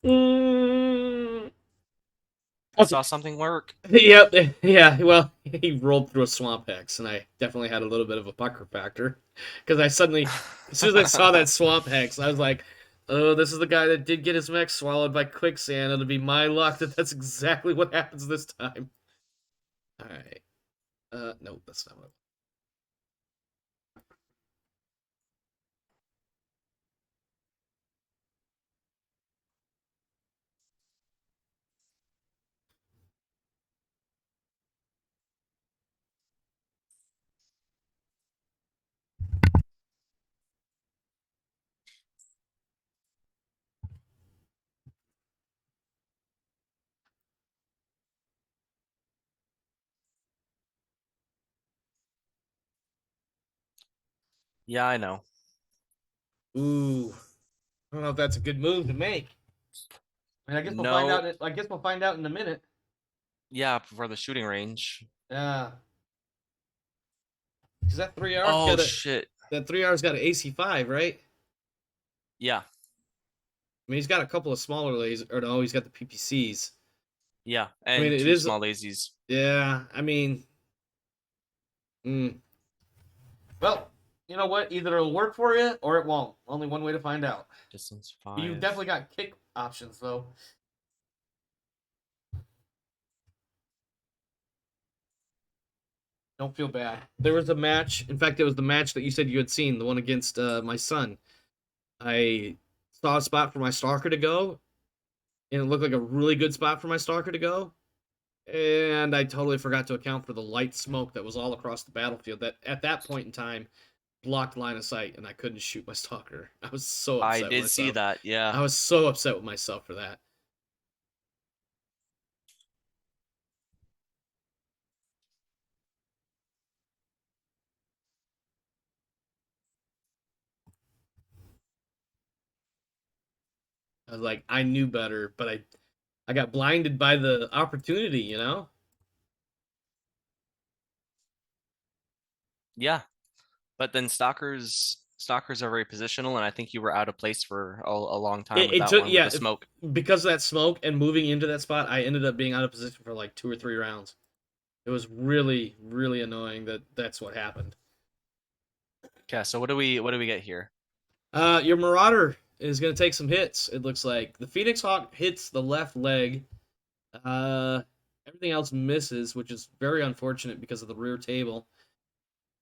I Okay. saw something work. Yep. Yeah. Well, he rolled through a swamp hex, and I definitely had a little bit of a pucker factor because I suddenly, as soon as I saw that swamp hex, I was like, "Oh, this is the guy that did get his mech swallowed by quicksand. It'll be my luck that that's exactly what happens this time." All right. No, that's not what. Yeah, I know. Ooh, I don't know if that's a good move to make. I mean, I guess we'll find No. out. I guess we'll find out in a minute. Yeah, for the shooting range. Yeah. Because that 3R's Oh got a shit. that 3R's got an AC5, right? Yeah. I mean, he's got a couple of smaller lasers, or no, he's got the PPCs. Yeah. I And mean, it two is. small lazies. Yeah, I mean, well, you know what? Either it'll work for you or it won't. Only one way to find out. Distance You 5. definitely got kick options though. Don't feel bad. There was a match. In fact, it was the match that you said you had seen, the one against my son. I saw a spot for my stalker to go, and it looked like a really good spot for my stalker to go. And I totally forgot to account for the light smoke that was all across the battlefield. That at that point in time blocked line of sight, and I couldn't shoot my stalker. I was so I upset with did see myself. that. Yeah. I was so upset with myself for that. I was like, I knew better, but I got blinded by the opportunity, you know? Yeah. But then stalkers are very positional, and I think you were out of place for a long time with It that took, one with yeah, the smoke. because of that smoke and moving into that spot, I ended up being out of position for like 2 or 3 rounds. It was really, really annoying that that's what happened. Okay, so what do we get here? Your Marauder is going to take some hits, it looks like. The Phoenix Hawk hits the left leg. Uh, Everything else misses, which is very unfortunate because of the rear table.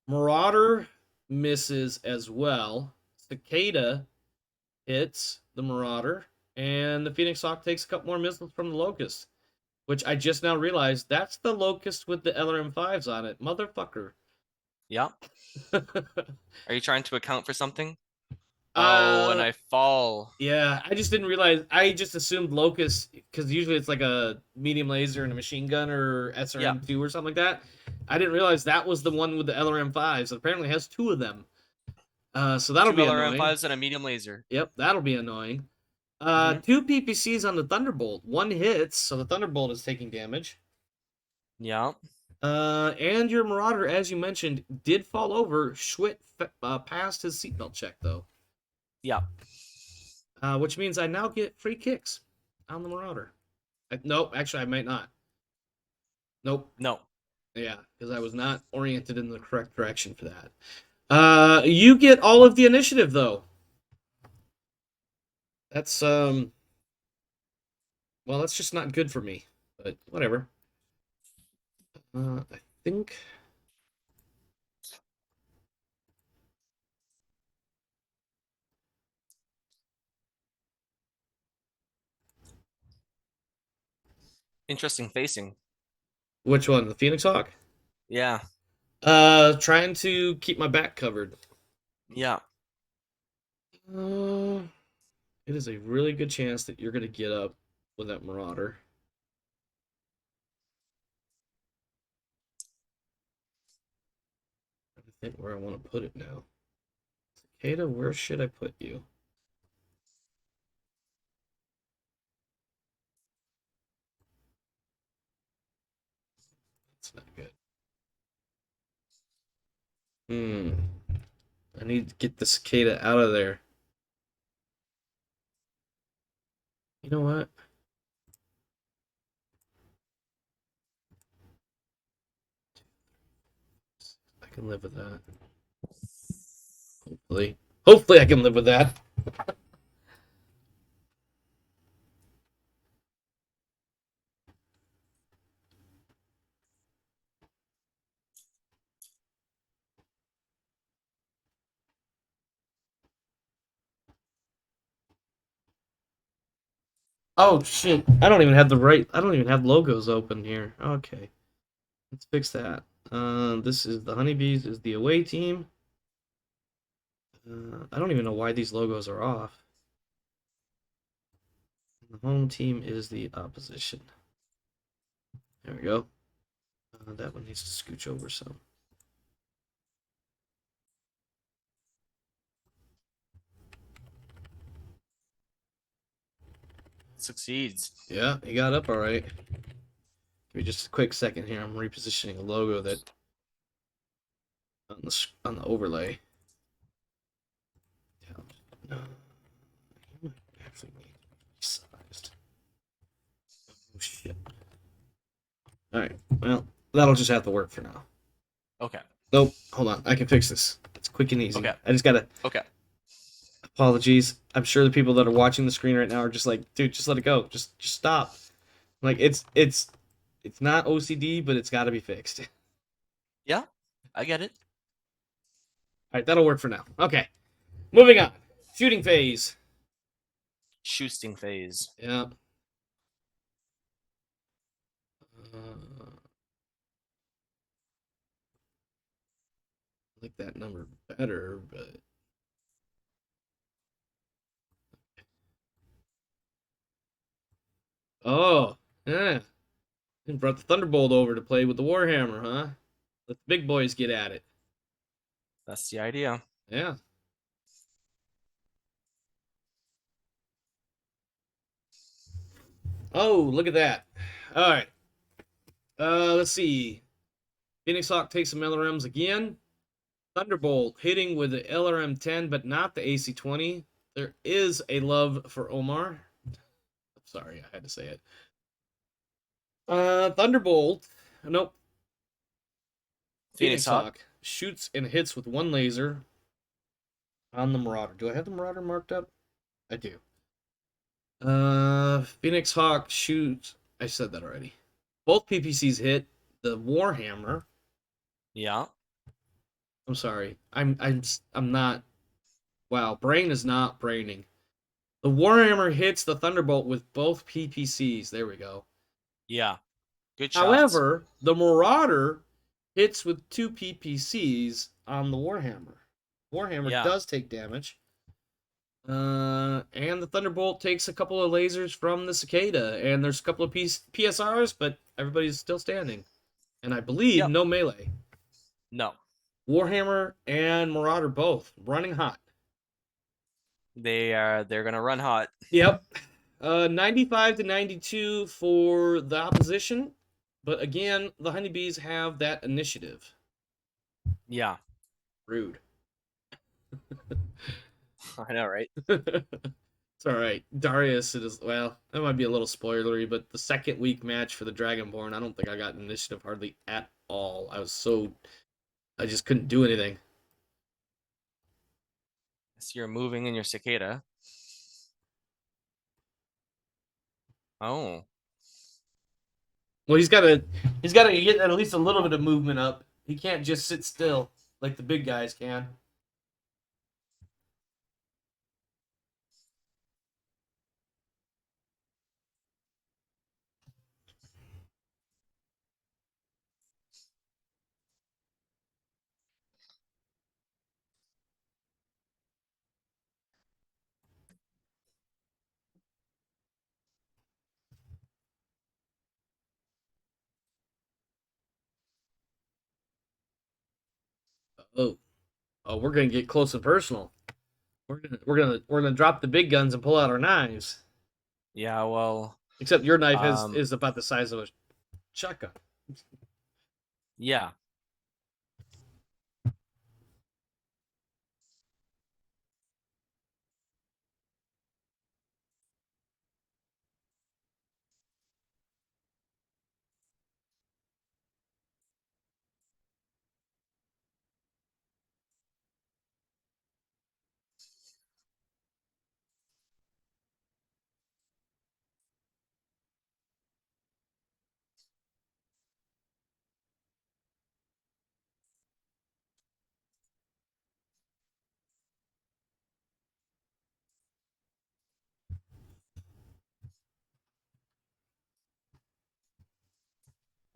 Marauder misses as well. Cicada hits the Marauder, and the Phoenix Hawk takes a couple more missiles from the Locust, which I just now realized that's the Locust with the LRM5s on it. Motherfucker. Yeah. Are you trying to account for something? uh, Oh, and I fall. yeah, I just didn't realize. I just assumed Locust, because usually it's like a medium laser and a machine gun or SRM2 or something like that. I didn't realize that was the one with the LRM5s. It apparently has 2 of them. So that'll Two be annoying. LRM5s and a medium laser. Yep, that'll be annoying. Mhm. 2 PPCs on the Thunderbolt. 1 hits, so the Thunderbolt is taking damage. Yeah. And your Marauder, as you mentioned, did fall over. Schwitt passed his seatbelt check, though. Yeah. Which means I now get free kicks on the Marauder. Nope, actually, I might not. Nope. No. Yeah, because I was not oriented in the correct direction for that. You get all of the initiative, though. That's, well, that's just not good for me, but whatever. I think... Interesting facing. Which one? The Phoenix Hawk? Yeah. Trying to keep my back covered. Yeah. It is a really good chance that you're going to get up with that Marauder. think where I want to put it now. Cicada, where should I put you? That's not good. I need to get the cicada out of there. You know what? I can live with that. Hopefully. Hopefully I can live with that. Oh shit. I don't even have logos open here. Okay. Let's fix that. This is the Honeybees is the away team. I don't even know why these logos are off. The home team is the opposition. There we go. That one needs to scooch over some. Succeeds. Yeah, he got up all right. Give me just a quick second here. I'm repositioning a logo that on the overlay. Yeah. No, actually need resized. Oh shit. All right. Well, that'll just have to work for now. Okay. Nope. Hold on. I can fix this. It's quick and easy. Okay. I just gotta. Okay. Apologies. I'm sure the people that are watching the screen right now are just like, dude, just let it go. Just stop. Like it's not OCD, but it's got to be fixed. Yeah, I get it. All right, that'll work for now. Okay. Moving on. Shooting phase. Shooting phase. Yeah. I like that number better, but oh, yeah. And brought the Thunderbolt over to play with the Warhammer, huh? Let the big boys get at it. That's the idea. Yeah. Oh, look at that. All right. Let's see. Phoenix Hawk takes some LRMs again. Thunderbolt hitting with the LRM 10, but not the AC 20. There is a love for Omar. I'm sorry, I had to say it. Thunderbolt. Nope. Phoenix Hawk shoots and hits with one laser on the Marauder. Do I have the Marauder marked up? I do. Phoenix Hawk shoots. I said that already. Both PPCs hit the Warhammer. Yeah. I'm sorry. I'm not. Wow, brain is not braining. The Warhammer hits the Thunderbolt with both PPCs. There we go. Yeah. Good shots. However, the Marauder hits with two PPCs on the Warhammer. Warhammer does take damage. And the Thunderbolt takes a couple of lasers from the Cicada, and there's a couple of PSRs, but everybody's still standing. And I believe no melee. No. Warhammer and Marauder both running hot. They're gonna run hot. Yep. 95 to 92 for the opposition, but again, the Honeybees have that initiative. Yeah. Rude. I know, right? It's all right. Darius, it is, well, that might be a little spoilery, but the second week match for the Dragonborn, I don't think I got initiative hardly at all. I just couldn't do anything. So you're moving in your Cicada. Oh. Well, he's got to get at least a little bit of movement up. He can't just sit still like the big guys can. Oh, we're gonna get close and personal. We're gonna drop the big guns and pull out our knives. Yeah, well, Except your knife Um, is about the size of a shotgun. yeah.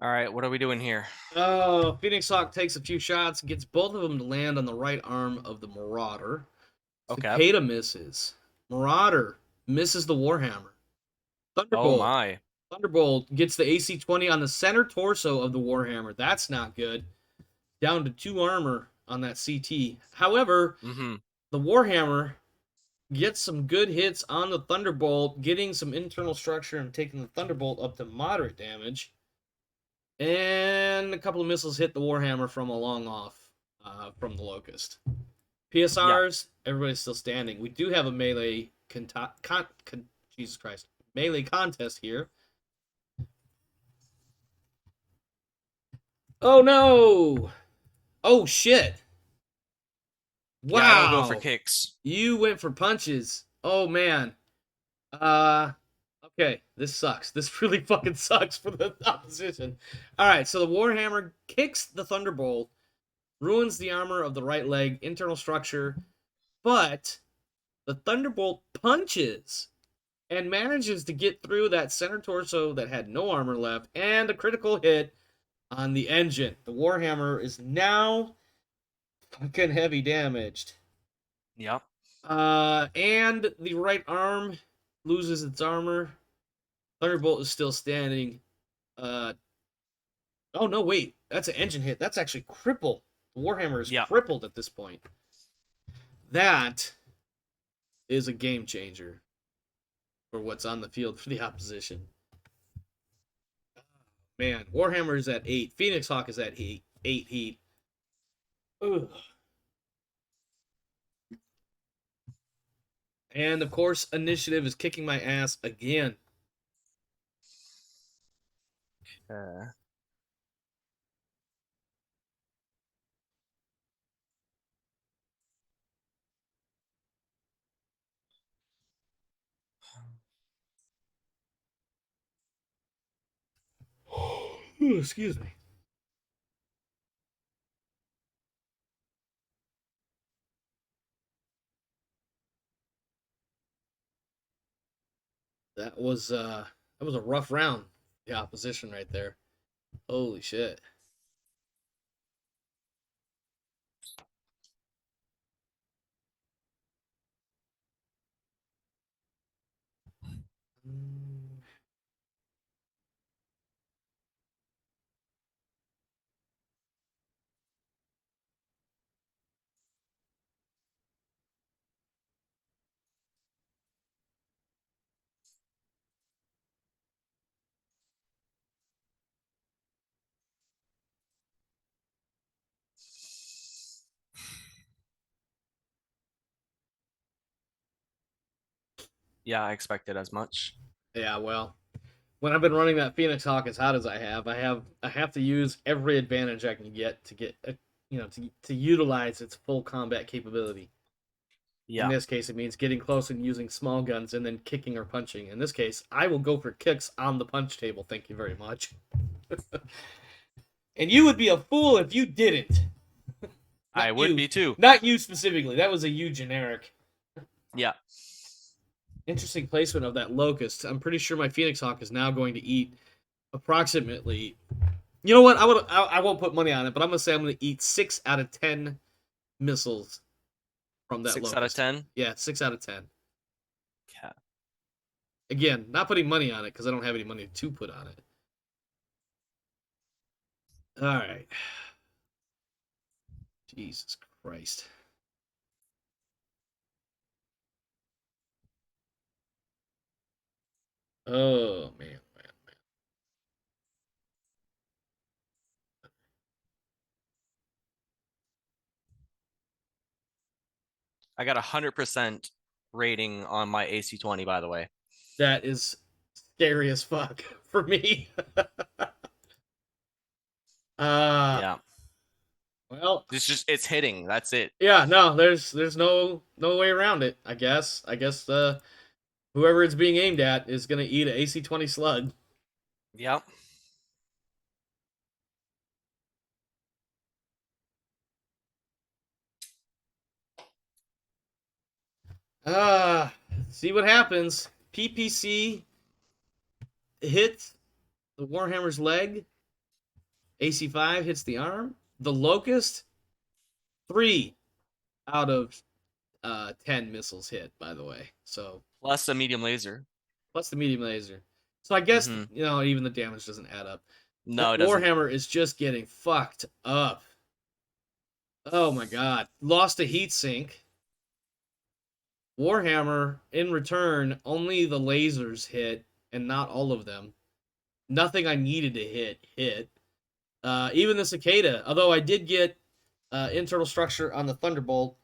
All right, what are we doing here? Oh, Phoenix Hawk takes a few shots, gets both of them to land on the right arm of the Marauder. Okay. Cicada misses. Marauder misses the Warhammer. Oh Thunderbolt. my. Thunderbolt gets the AC-20 on the center torso of the Warhammer. That's not good. Down to 2 armor on that CT. However, Mm-hmm. the Warhammer gets some good hits on the Thunderbolt, getting some internal structure and taking the Thunderbolt up to moderate damage. And a couple of missiles hit the Warhammer from a long off from the Locust. PSRs, everybody's still standing. We do have a melee Jesus Christ, melee contest here. Oh no! Oh shit! Wow! Yeah, I don't go for kicks. You went for punches. Oh man. Okay, this sucks. This really fucking sucks for the opposition. Alright, so the Warhammer kicks the Thunderbolt, ruins the armor of the right leg, internal structure, but the Thunderbolt punches and manages to get through that center torso that had no armor left, and a critical hit on the engine. The Warhammer is now fucking heavy damaged. Yep. And the right arm loses its armor. Thunderbolt is still standing. Oh no, wait. That's an engine hit. That's actually crippled. The Warhammer is crippled at this point. That is a game changer for what's on the field for the opposition. Man, Warhammer is at 8. Phoenix Hawk is at 8 heat. Ugh. And of course, Initiative is kicking my ass again. Excuse me. That was a rough round. The opposition right there. Holy shit. Yeah, I expected as much. Yeah, well, when I've been running that Phoenix Hawk as hot as I have to use every advantage I can get to get to utilize its full combat capability. Yeah. In this case, it means getting close and using small guns and then kicking or punching. In this case, I will go for kicks on the punch table. Thank you very much. And you would be a fool if you didn't. I would be too. Not you specifically. That was a you generic. Yeah. Interesting placement of that Locust. I'm pretty sure my Phoenix Hawk is now going to eat approximately. You know what? I won't put money on it, but I'm gonna say I'm gonna eat 6 out of 10 missiles from that 6 Locust. out of 10? Yeah, 6 out of 10. Yeah. Again, not putting money on it because I don't have any money to put on it. All right. Jesus Christ. Oh, man. I got 100% rating on my AC-20, by the way. That is scary as fuck for me. Yeah. Well, It's hitting. That's it. yeah, no, there's no way around it, I guess. Whoever it's being aimed at is going to eat an AC-20 slug. Yep. See what happens. PPC hits the Warhammer's leg. AC5 hits the arm. The Locust, 3 out of 10 missiles hit, by the way. So Plus a medium laser. plus the medium laser. So I guess, Mhm. even the damage doesn't add up. No, But it doesn't. Warhammer is just getting fucked up. Oh my god. Lost a heat sink. Warhammer, in return, only the lasers hit, and not all of them. Nothing I needed to hit. Even the Cicada, although I did get internal structure on the Thunderbolt,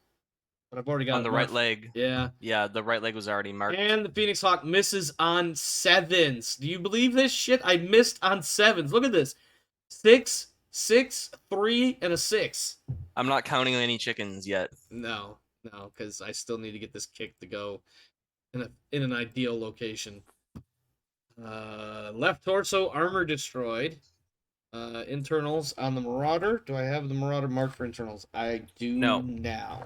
but I've already got On it the right marked. leg. Yeah. Yeah, the right leg was already marked. And the Phoenix Hawk misses on 7s. Do you believe this shit? I missed on 7s. Look at this. 6, 6, 3, and a 6. I'm not counting any chickens yet. No, because I still need to get this kick to go in an ideal location. Left torso armor destroyed. Internals on the Marauder. Do I have the Marauder marked for internals? I do No. now.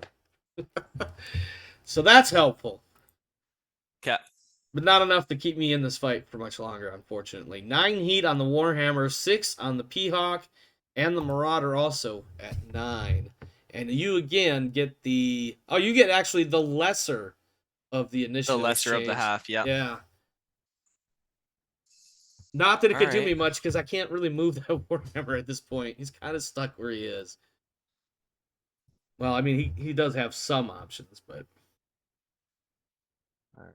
So that's helpful. Okay. But not enough to keep me in this fight for much longer, unfortunately. 9 heat on the Warhammer, 6 on the P-Hawk, and the Marauder also at 9. And you again get the... Oh, you get actually the lesser of the initiative The lesser of the exchange. half, yeah. Yeah. Not that it could do Alright. me much, because I can't really move that Warhammer at this point. He's kind of stuck where he is. Well, I mean, he does have some options, but... Alright.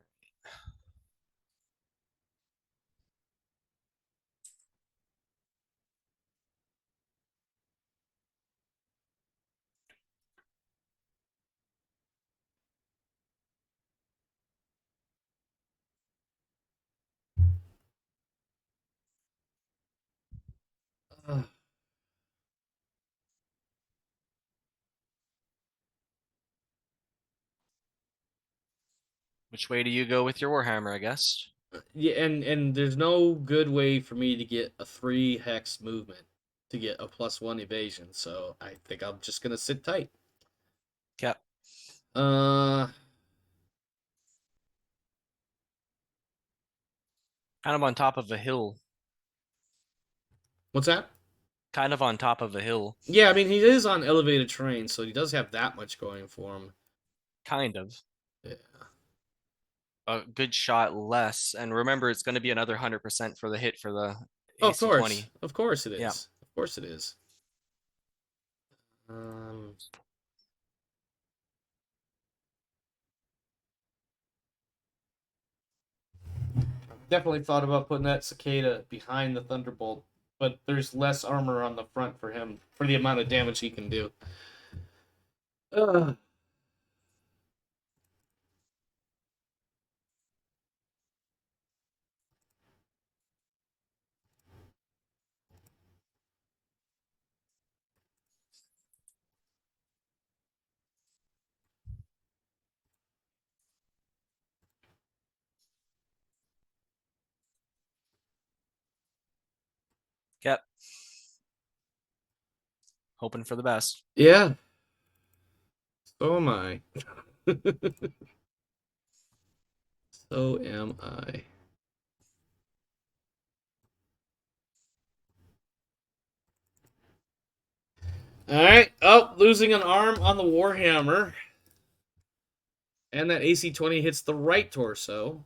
Which way do you go with your Warhammer, I guess? Yeah, and there's no good way for me to get a 3 hex movement to get a +1 evasion, so I think I'm just gonna sit tight. Okay. Uh, Kind of on top of a hill. what's that? Kind of on top of a hill. Yeah, I mean, he is on elevated terrain, so he does have that much going for him. Kind of. Yeah. A good shot less. And remember, it's going to be another 100% for the hit for the Oh, AC-20. of course it is. Yeah. Of course it is. Definitely thought about putting that Cicada behind the Thunderbolt, but there's less armor on the front for him for the amount of damage he can do. Yep. Hoping for the best. Yeah. So am I. So am I. Alright. Oh, losing an arm on the Warhammer. And that AC-20 hits the right torso.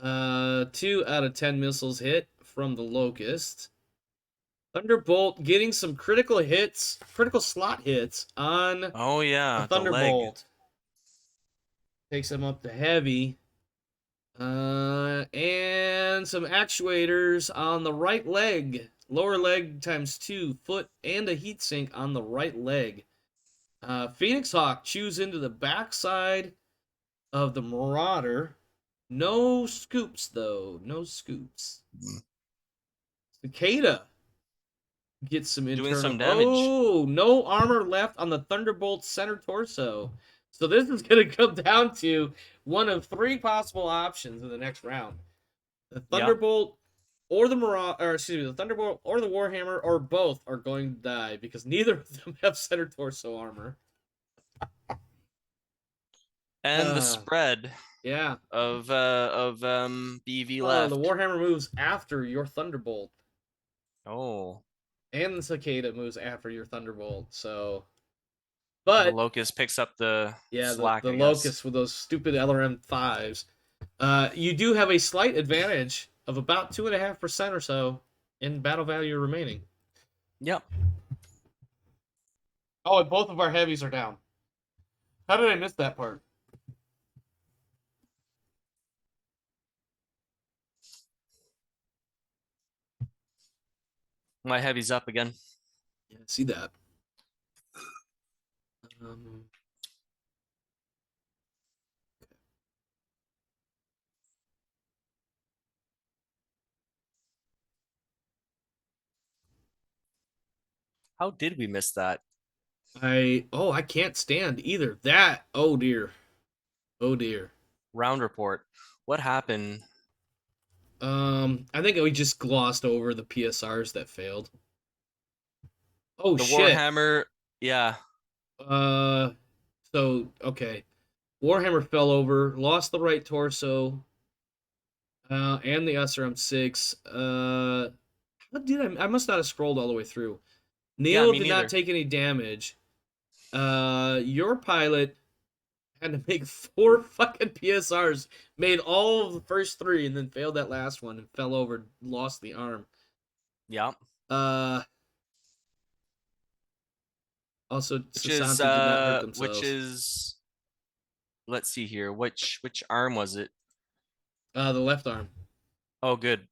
2 out of 10 missiles hit from the Locust. Thunderbolt getting some critical slot hits on Oh yeah, the the leg. Thunderbolt. Takes him up to heavy. And some actuators on the right leg. Lower leg ×2, foot, and a heatsink on the right leg. Phoenix Hawk chews into the backside of the Marauder. No scoops, though. No scoops. Cicada gets some internal... Doing some damage. Oh, no armor left on the Thunderbolt's center torso. So this is going to come down to one of 3 possible options in the next round. The Thunderbolt or the the Thunderbolt or the Warhammer or both are going to die because neither of them have center torso armor. And the spread of BV left. The Warhammer moves after your Thunderbolt. Oh. And the Cicada moves after your Thunderbolt. So, but the Locust picks up the slack. The Locust with those stupid LRM 5s. You do have a slight advantage of about 2.5% or so in battle value remaining. Yep. Oh, and both of our heavies are down. How did I miss that part? My heavy's up again. Yeah, I see that. How did we miss that? I can't stand either. That, oh dear. Oh dear. Round report. What happened? I think we just glossed over the PSRs that failed. Oh, the shit. Warhammer, yeah. So, okay. Warhammer fell over, lost the right torso, and the SRM-6. How did I must not have scrolled all the way through. Neil did not take any damage. Your pilot had to make 4 fucking PSRs, made all of the first 3, and then failed that last one and fell over, lost the arm. Yeah. Also, Sasanti did not hurt themselves. Which is, let's see here. Which arm was it? The left arm. Oh, good.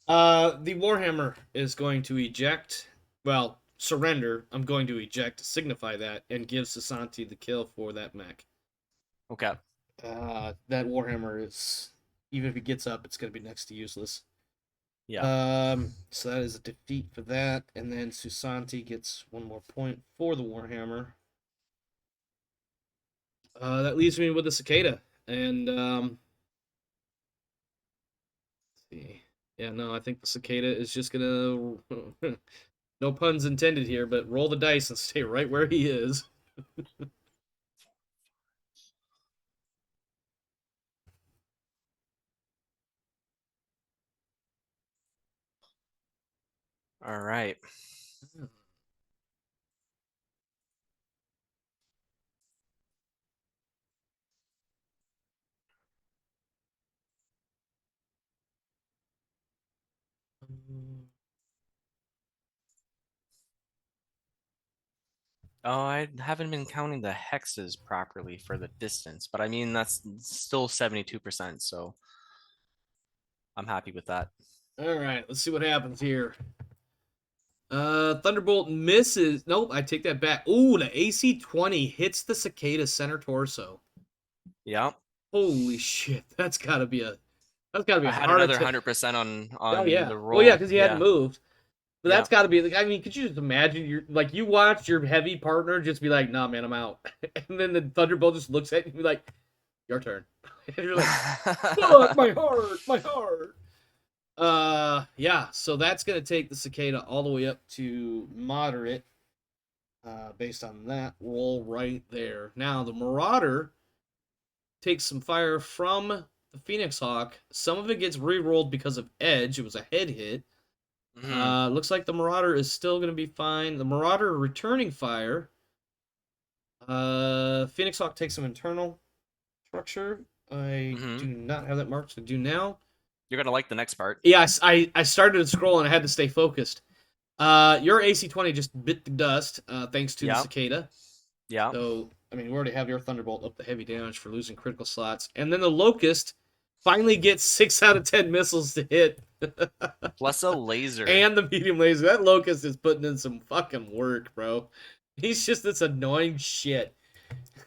The Warhammer is going to eject. Well, surrender. I'm going to eject to signify that and give Sasanti the kill for that mech. Okay. That Warhammer is, even if he gets up, it's going to be next to useless. Yeah. So that is a defeat for that, and then Susanti gets 1 more point for the Warhammer. That leaves me with the Cicada, and let's see. Yeah, no, I think the Cicada is just gonna, no puns intended here, but roll the dice and stay right where he is. All right. Oh, I haven't been counting the hexes properly for the distance, but I mean, that's still 72%, so I'm happy with that. All right, let's see what happens here. Thunderbolt misses. Nope, I take that back. Ooh, the AC-20 hits the Cicada center torso. Yeah. Holy shit, that's gotta be a I had another 100% on the roll. Well, yeah, because he hadn't moved. But that's Yeah. got to be. I mean, could you just imagine? You watch your heavy partner just be like, "Nah, man, I'm out," and then the Thunderbolt just looks at you and be like, "Your turn," and you're like, "Fuck, my heart, my heart." Yeah. So that's gonna take the Cicada all the way up to moderate, based on that roll right there. Now the Marauder takes some fire from the Phoenix Hawk. Some of it gets re-rolled because of edge. It was a head hit. Looks like the Marauder is still going to be fine. The Marauder returning fire. Phoenix Hawk takes some internal structure. I do not have that marked, so do now. You're going to like the next part. Yeah, I started to scroll and I had to stay focused. Your AC-20 just bit the dust, thanks to the Yeah. Cicada. Yeah. So, I mean, we already have your Thunderbolt up to heavy damage for losing critical slots. And then the Locust finally gets 6 out of 10 missiles to hit. Plus a laser. And the medium laser. That Locust is putting in some fucking work, bro. He's just this annoying shit.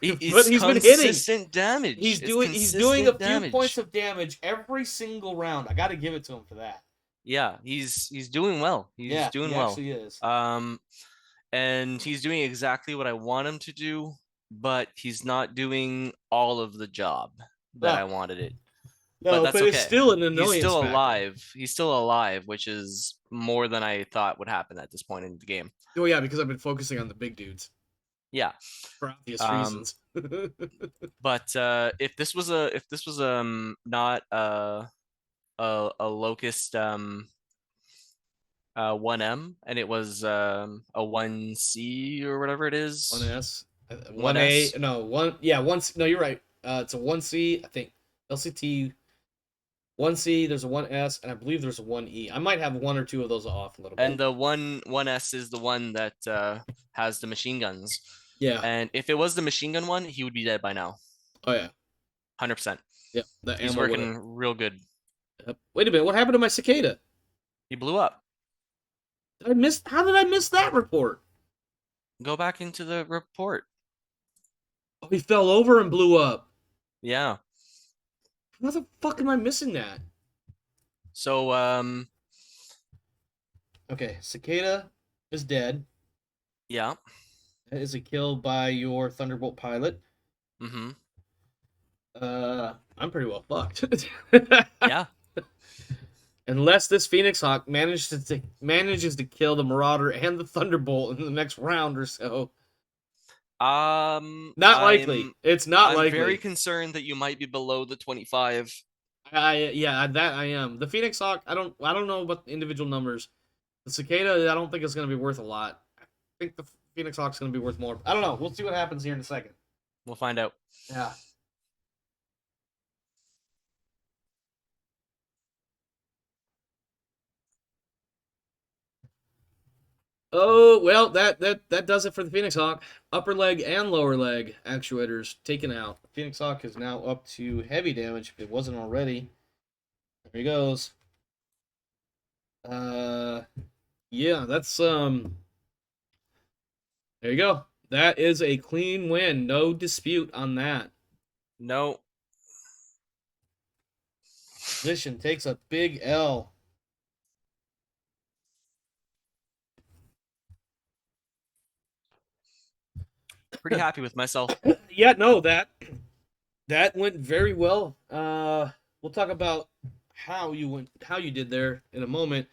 It's he's been hitting. consistent damage. He's doing a few points of damage every single round. I got to give it to him for that. Yeah, he's doing well. He's doing well. Actually is. And he's doing exactly what I want him to do, but he's not doing all of the job that I wanted it. No, but that's but okay. It's still an annoyance. He's still factor. alive. He's still alive, which is more than I thought would happen at this point in the game. Oh yeah, because I've been focusing on the big dudes. Yeah, for obvious reasons. But if this was not a Locust 1M and it was a 1C or whatever it is, 1S, 1A, no 1, yeah 1. No, you're right. It's a 1C. I think LCT 1C. There's a 1S, and I believe there's a 1E. I might have one or two of those off a little bit. And the 1S is the one that has the machine guns. Yeah. And if it was the machine gun one, he would be dead by now. Oh yeah. 100%. Yep. He's working real good. Yep. Wait a minute. What happened to my Cicada? He blew up. How did I miss that report? Go back into the report. Oh, he fell over and blew up. Yeah. How the fuck am I missing that? So, okay, Cicada is dead. Yeah. That is a kill by your Thunderbolt pilot. Mm-hmm. I'm pretty well fucked. Yeah. Unless this Phoenix Hawk manages to kill the Marauder and the Thunderbolt in the next round or so. Not likely. It's not likely. I'm very concerned that you might be below the 25. Yeah, that I am. The Phoenix Hawk, I don't know about the individual numbers. The Cicada, I don't think it's going to be worth a lot. I think the Phoenix Hawk's going to be worth more. I don't know. We'll see what happens here in a second. We'll find out. Yeah. Oh, well, that does it for the Phoenix Hawk. Upper leg and lower leg actuators taken out. Phoenix Hawk is now up to heavy damage if it wasn't already. There he goes. Yeah, that's there you go. That is a clean win. No dispute on that. No. Opposition takes a big L. Pretty happy with myself. Yeah, no, that went very well. We'll talk about how you did there in a moment.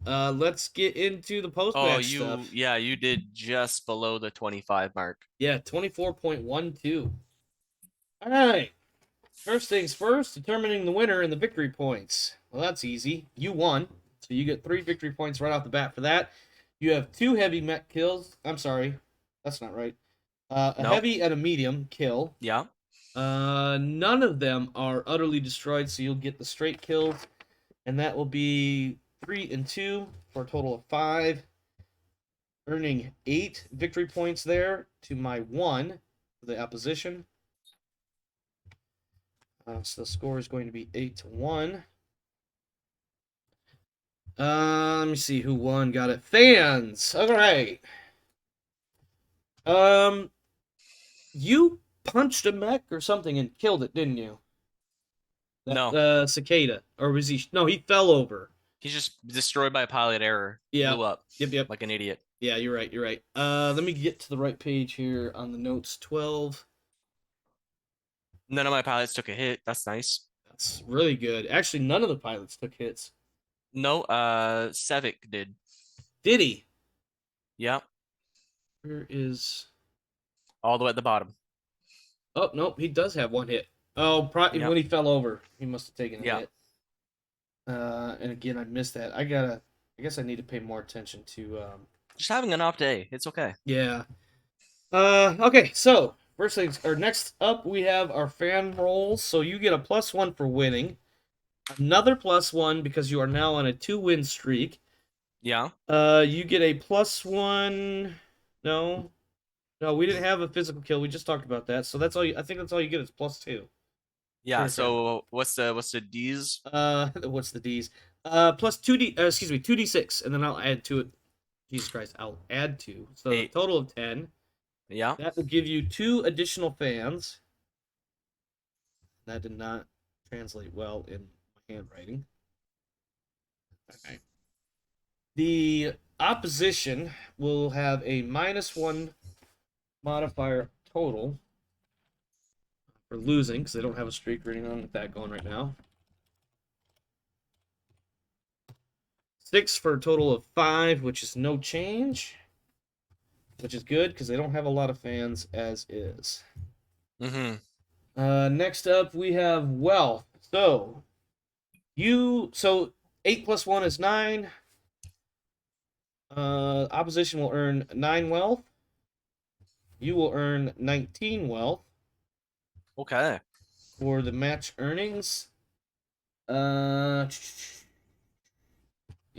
Let's get into the post-match stuff. Yeah, you did just below the 25 mark. Yeah, 24.12. All right. First things first, determining the winner and the victory points. Well, that's easy. You won, so you get 3 victory points right off the bat for that. You have 2 heavy mech kills. I'm sorry, that's not right. A heavy and a medium kill. Yeah. None of them are utterly destroyed, so you'll get the straight kills, and that will be 3 and 2 for a total of 5. Earning 8 victory points there to my 1 for the opposition. So the score is going to be 8-1. Let me see who won. Got it. Fans. All right. You punched a mech or something and killed it, didn't you? No. Cicada. Or was he? No, he fell over. He's just destroyed by a pilot error. Yeah. Blew up. Yep. Like an idiot. Yeah, you're right. Let me get to the right page here on the notes. 12. None of my pilots took a hit. That's nice. That's really good. Actually, none of the pilots took hits. No, Sevic did. Did he? Yeah. Where is... All the way at the bottom. Oh, nope, he does have 1 hit. Oh, probably when he fell over, he must have taken a hit. And again, I missed that. I guess I need to pay more attention to... Just having an off day. It's okay. Yeah. Okay, so... next up, we have our fan rolls. So you get a +1 for winning. Another +1 because you are now on a 2-win streak. Yeah. You get a +1. No, we didn't have a physical kill. We just talked about that. So that's all. I think that's all you get is +2. Yeah. Sure, So what's the D's? What's the D's? Plus 2D. Excuse me, 2D6, and then I'll add to it. Jesus Christ, I'll add 2. So 8. total of 10. Yeah. That will give you 2 additional fans. That did not translate well in my handwriting. Okay. The opposition will have a -1 modifier total for losing, because they don't have a streak or anything on with that going right now. 6 for a total of 5, which is no change, which is good because they don't have a lot of fans as is. Next up, we have wealth. So 8 plus 1 is 9. Opposition will earn 9 wealth. You will earn 19 wealth. Okay. For the match earnings. Yeah,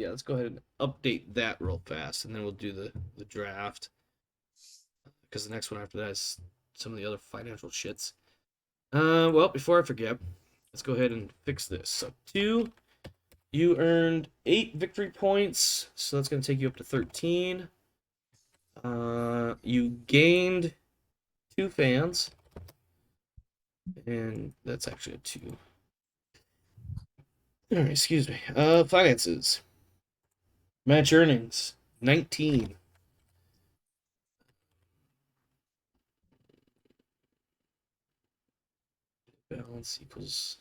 let's go ahead and update that real fast, and then we'll do the draft. Because the next one after that is some of the other financial shits. Well, before I forget, let's go ahead and fix this. So 2, you earned 8 victory points, so that's going to take you up to 13. You gained 2 fans, and that's actually a 2. All right, excuse me. Finances. Match earnings, 19. Balance equals.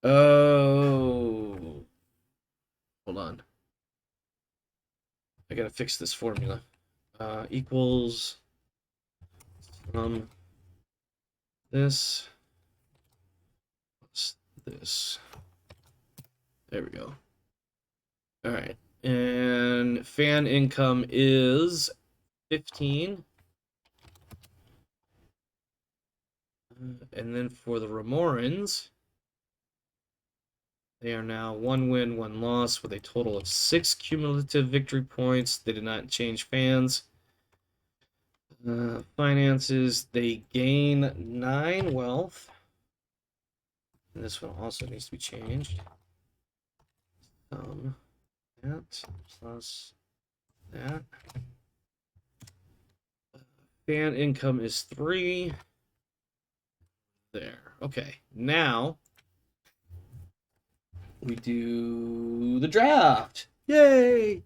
Oh. Hold on. I gotta fix this formula. Equals this plus this. There we go. All right. And fan income is 15. And then for the Ramorans, they are now 1 win, 1 loss with a total of 6 cumulative victory points. They did not change fans. Finances, they gain 9 wealth. And this one also needs to be changed. That plus that. Fan income is 3. There. Okay. Now we do the draft. Yay!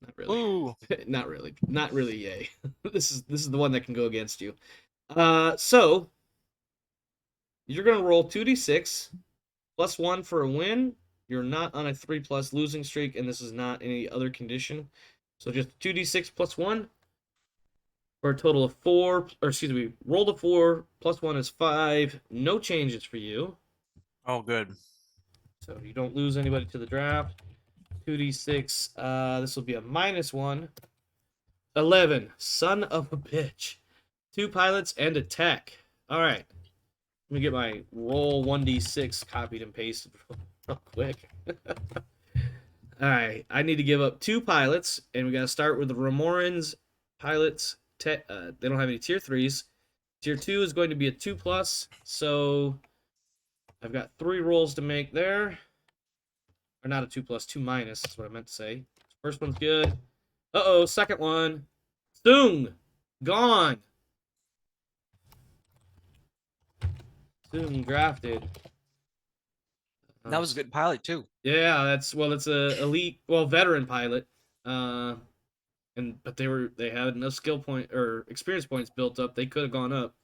Not really. Ooh. Not really. Not really. Yay! This is the one that can go against you. So you're gonna roll 2d6 plus 1 for a win. You're not on a 3+ losing streak, and this is not any other condition. So just 2d6 plus 1 for a total of 4. Or excuse me, roll a 4 plus 1 is 5. No changes for you. Oh, good. So you don't lose anybody to the draft. 2d6. This will be a -1. 11. Son of a bitch. 2 pilots and a tech. All right. Let me get my roll 1d6 copied and pasted real quick. All right. I need to give up 2 pilots, and we got to start with the Ramorans pilots. They don't have any tier 3s. Tier 2 is going to be a 2+. So I've got 3 rolls to make there. Or not a 2+, 2- is what I meant to say. First one's good. Uh-oh, second one. Sung! Gone! Sung drafted. That was a good pilot too. Yeah, it's a elite, veteran pilot. But they had enough skill point or experience points built up. They could have gone up.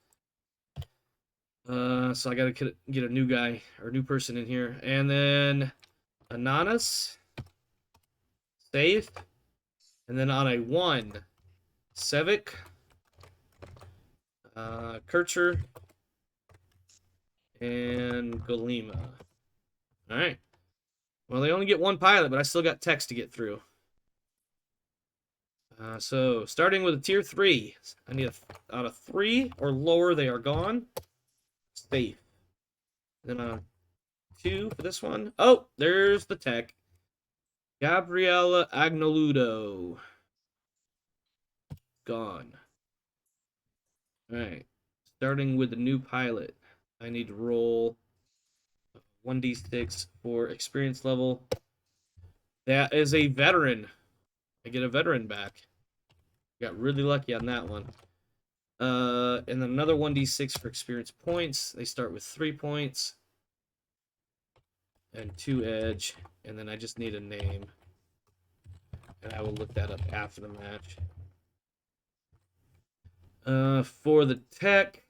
So I gotta get a new guy or new person in here, and then Ananas, safe, and then on a 1, Sevic, Kircher, and Golema. All right. Well, they only get 1 pilot, but I still got text to get through. So starting with a tier 3, I need out of 3 or lower, they are gone. Safe. And then 2 for this one. Oh, there's the tech. Gabriella Agnoludo. Gone. Alright. Starting with the new pilot. I need to roll 1d6 for experience level. That is a veteran. I get a veteran back. Got really lucky on that one. And then another 1d6 for experience points. They start with 3 points. And 2 edge. And then I just need a name. And I will look that up after the match. For the tech,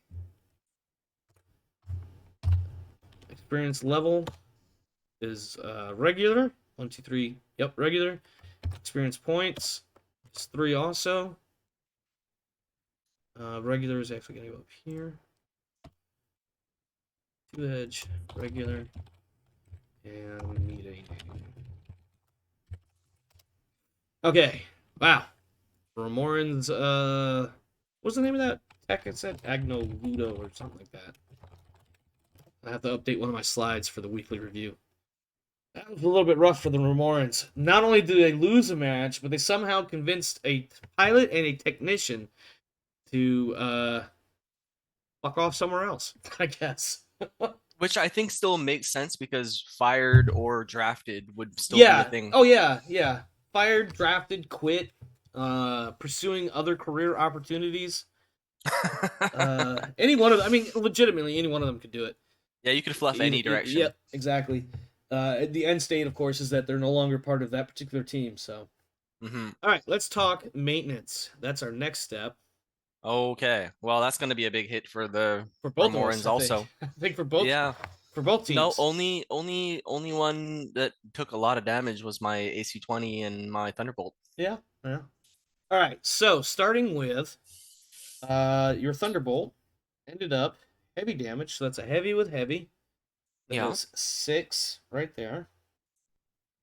experience level is regular. 1, 2, 3. Yep, regular. Experience points is 3 also. Regular is actually going to go up here. 2 edge, regular, and we need a name. Okay, wow. Ramoran's, what's the name of that tech? It said Agnoludo or something like that. I have to update one of my slides for the weekly review. That was a little bit rough for the Ramorans. Not only did they lose a match, but they somehow convinced a pilot and a technician to fuck off somewhere else, I guess. Which I think still makes sense because fired or drafted would still be a thing. Oh yeah. Fired, drafted, quit, pursuing other career opportunities. Any one of them, I mean, legitimately, any one of them could do it. Yeah, you could fluff any direction. Yep, exactly. The end state, of course, is that they're no longer part of that particular team. So, Mm-hmm. All right, let's talk maintenance. That's our next step. Okay. Well, that's going to be a big hit for the For both Ramorans of us, also. I think for both. Yeah. For both teams. No, only one that took a lot of damage was my AC-20 and my Thunderbolt. Yeah. All right. So starting with your Thunderbolt ended up heavy damage. So that's a heavy with heavy. That is 6 right there.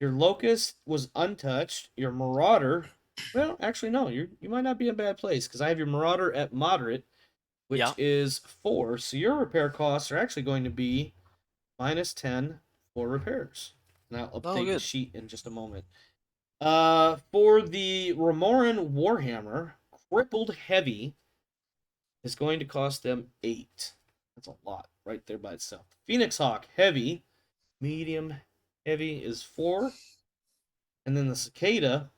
Your Locust was untouched. Your Marauder, well, actually no, you might not be in a bad place because I have your Marauder at moderate, which is 4. So your repair costs are actually going to be -10 for repairs. And I'll update the sheet in just a moment. For the Ramoran Warhammer, crippled heavy is going to cost them 8. That's a lot right there by itself. Phoenix Hawk heavy, medium, heavy is 4. And then the Cicada,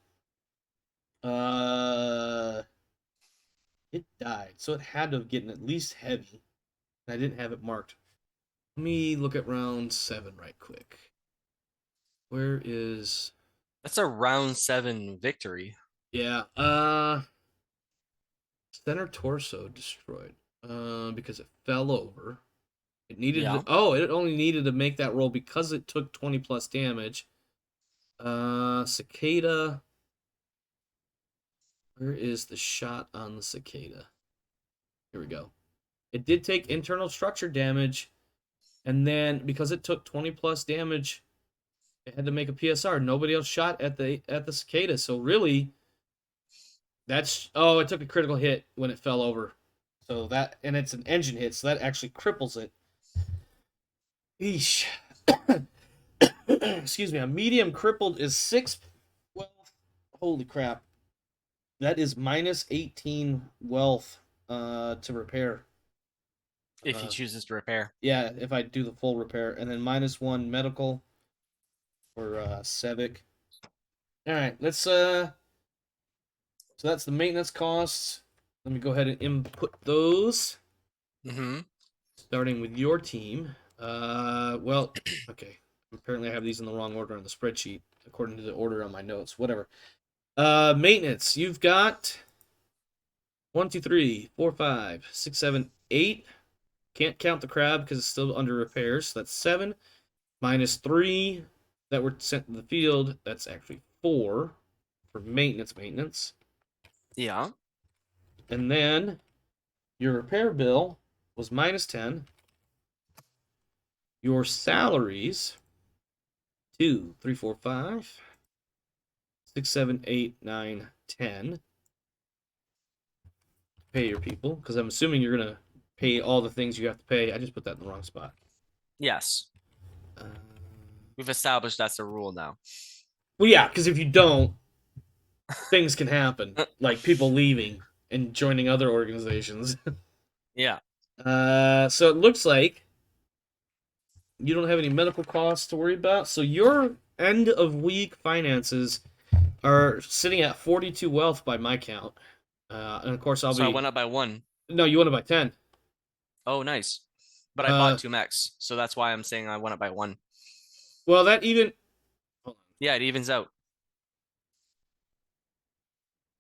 it died. So it had to have gotten at least heavy. And I didn't have it marked. Let me look at round 7 right quick. Where is... That's a round 7 victory. Yeah. Center torso destroyed. Because it fell over. It needed to, it only needed to make that roll because it took 20 plus damage. Cicada. Where is the shot on the Cicada? Here we go. It did take internal structure damage, and then because it took 20 plus damage, it had to make a PSR. Nobody else shot at the Cicada, so really, that's it took a critical hit when it fell over. So that, and it's an engine hit, so that actually cripples it. Eesh. Excuse me. A medium crippled is 6. Well, holy crap. That is -18 wealth to repair. If he chooses to repair. Yeah, if I do the full repair. And then -1 medical for Sevic. Alright, let's so that's the maintenance costs. Let me go ahead and input those. Mm-hmm. Starting with your team. Well, okay. Apparently I have these in the wrong order on the spreadsheet, according to the order on my notes. Whatever. Maintenance. You've got 1, 2, 3, 4, 5, 6, 7, 8. Can't count the crab because it's still under repairs. So that's 7. -3 that were sent to the field. That's actually 4 for maintenance. Yeah. And then your repair bill was -10. Your salaries, 2, 3, 4, 5, 6, 7, 8, 9, 10. Pay your people, because I'm assuming you're going to pay all the things you have to pay. I just put that in the wrong spot. Yes. We've established that's a rule now. Well, yeah, because if you don't, things can happen, like people leaving and joining other organizations. Yeah. So it looks like you don't have any medical costs to worry about. So your end of week finances are sitting at 42 wealth by my count. And of course, I'll So I be. went up by 1. No, you won it by 10. Oh, nice. But I bought 2 mechs, so that's why I'm saying I went up by 1. Well, that even. Hold on. Yeah, it evens out.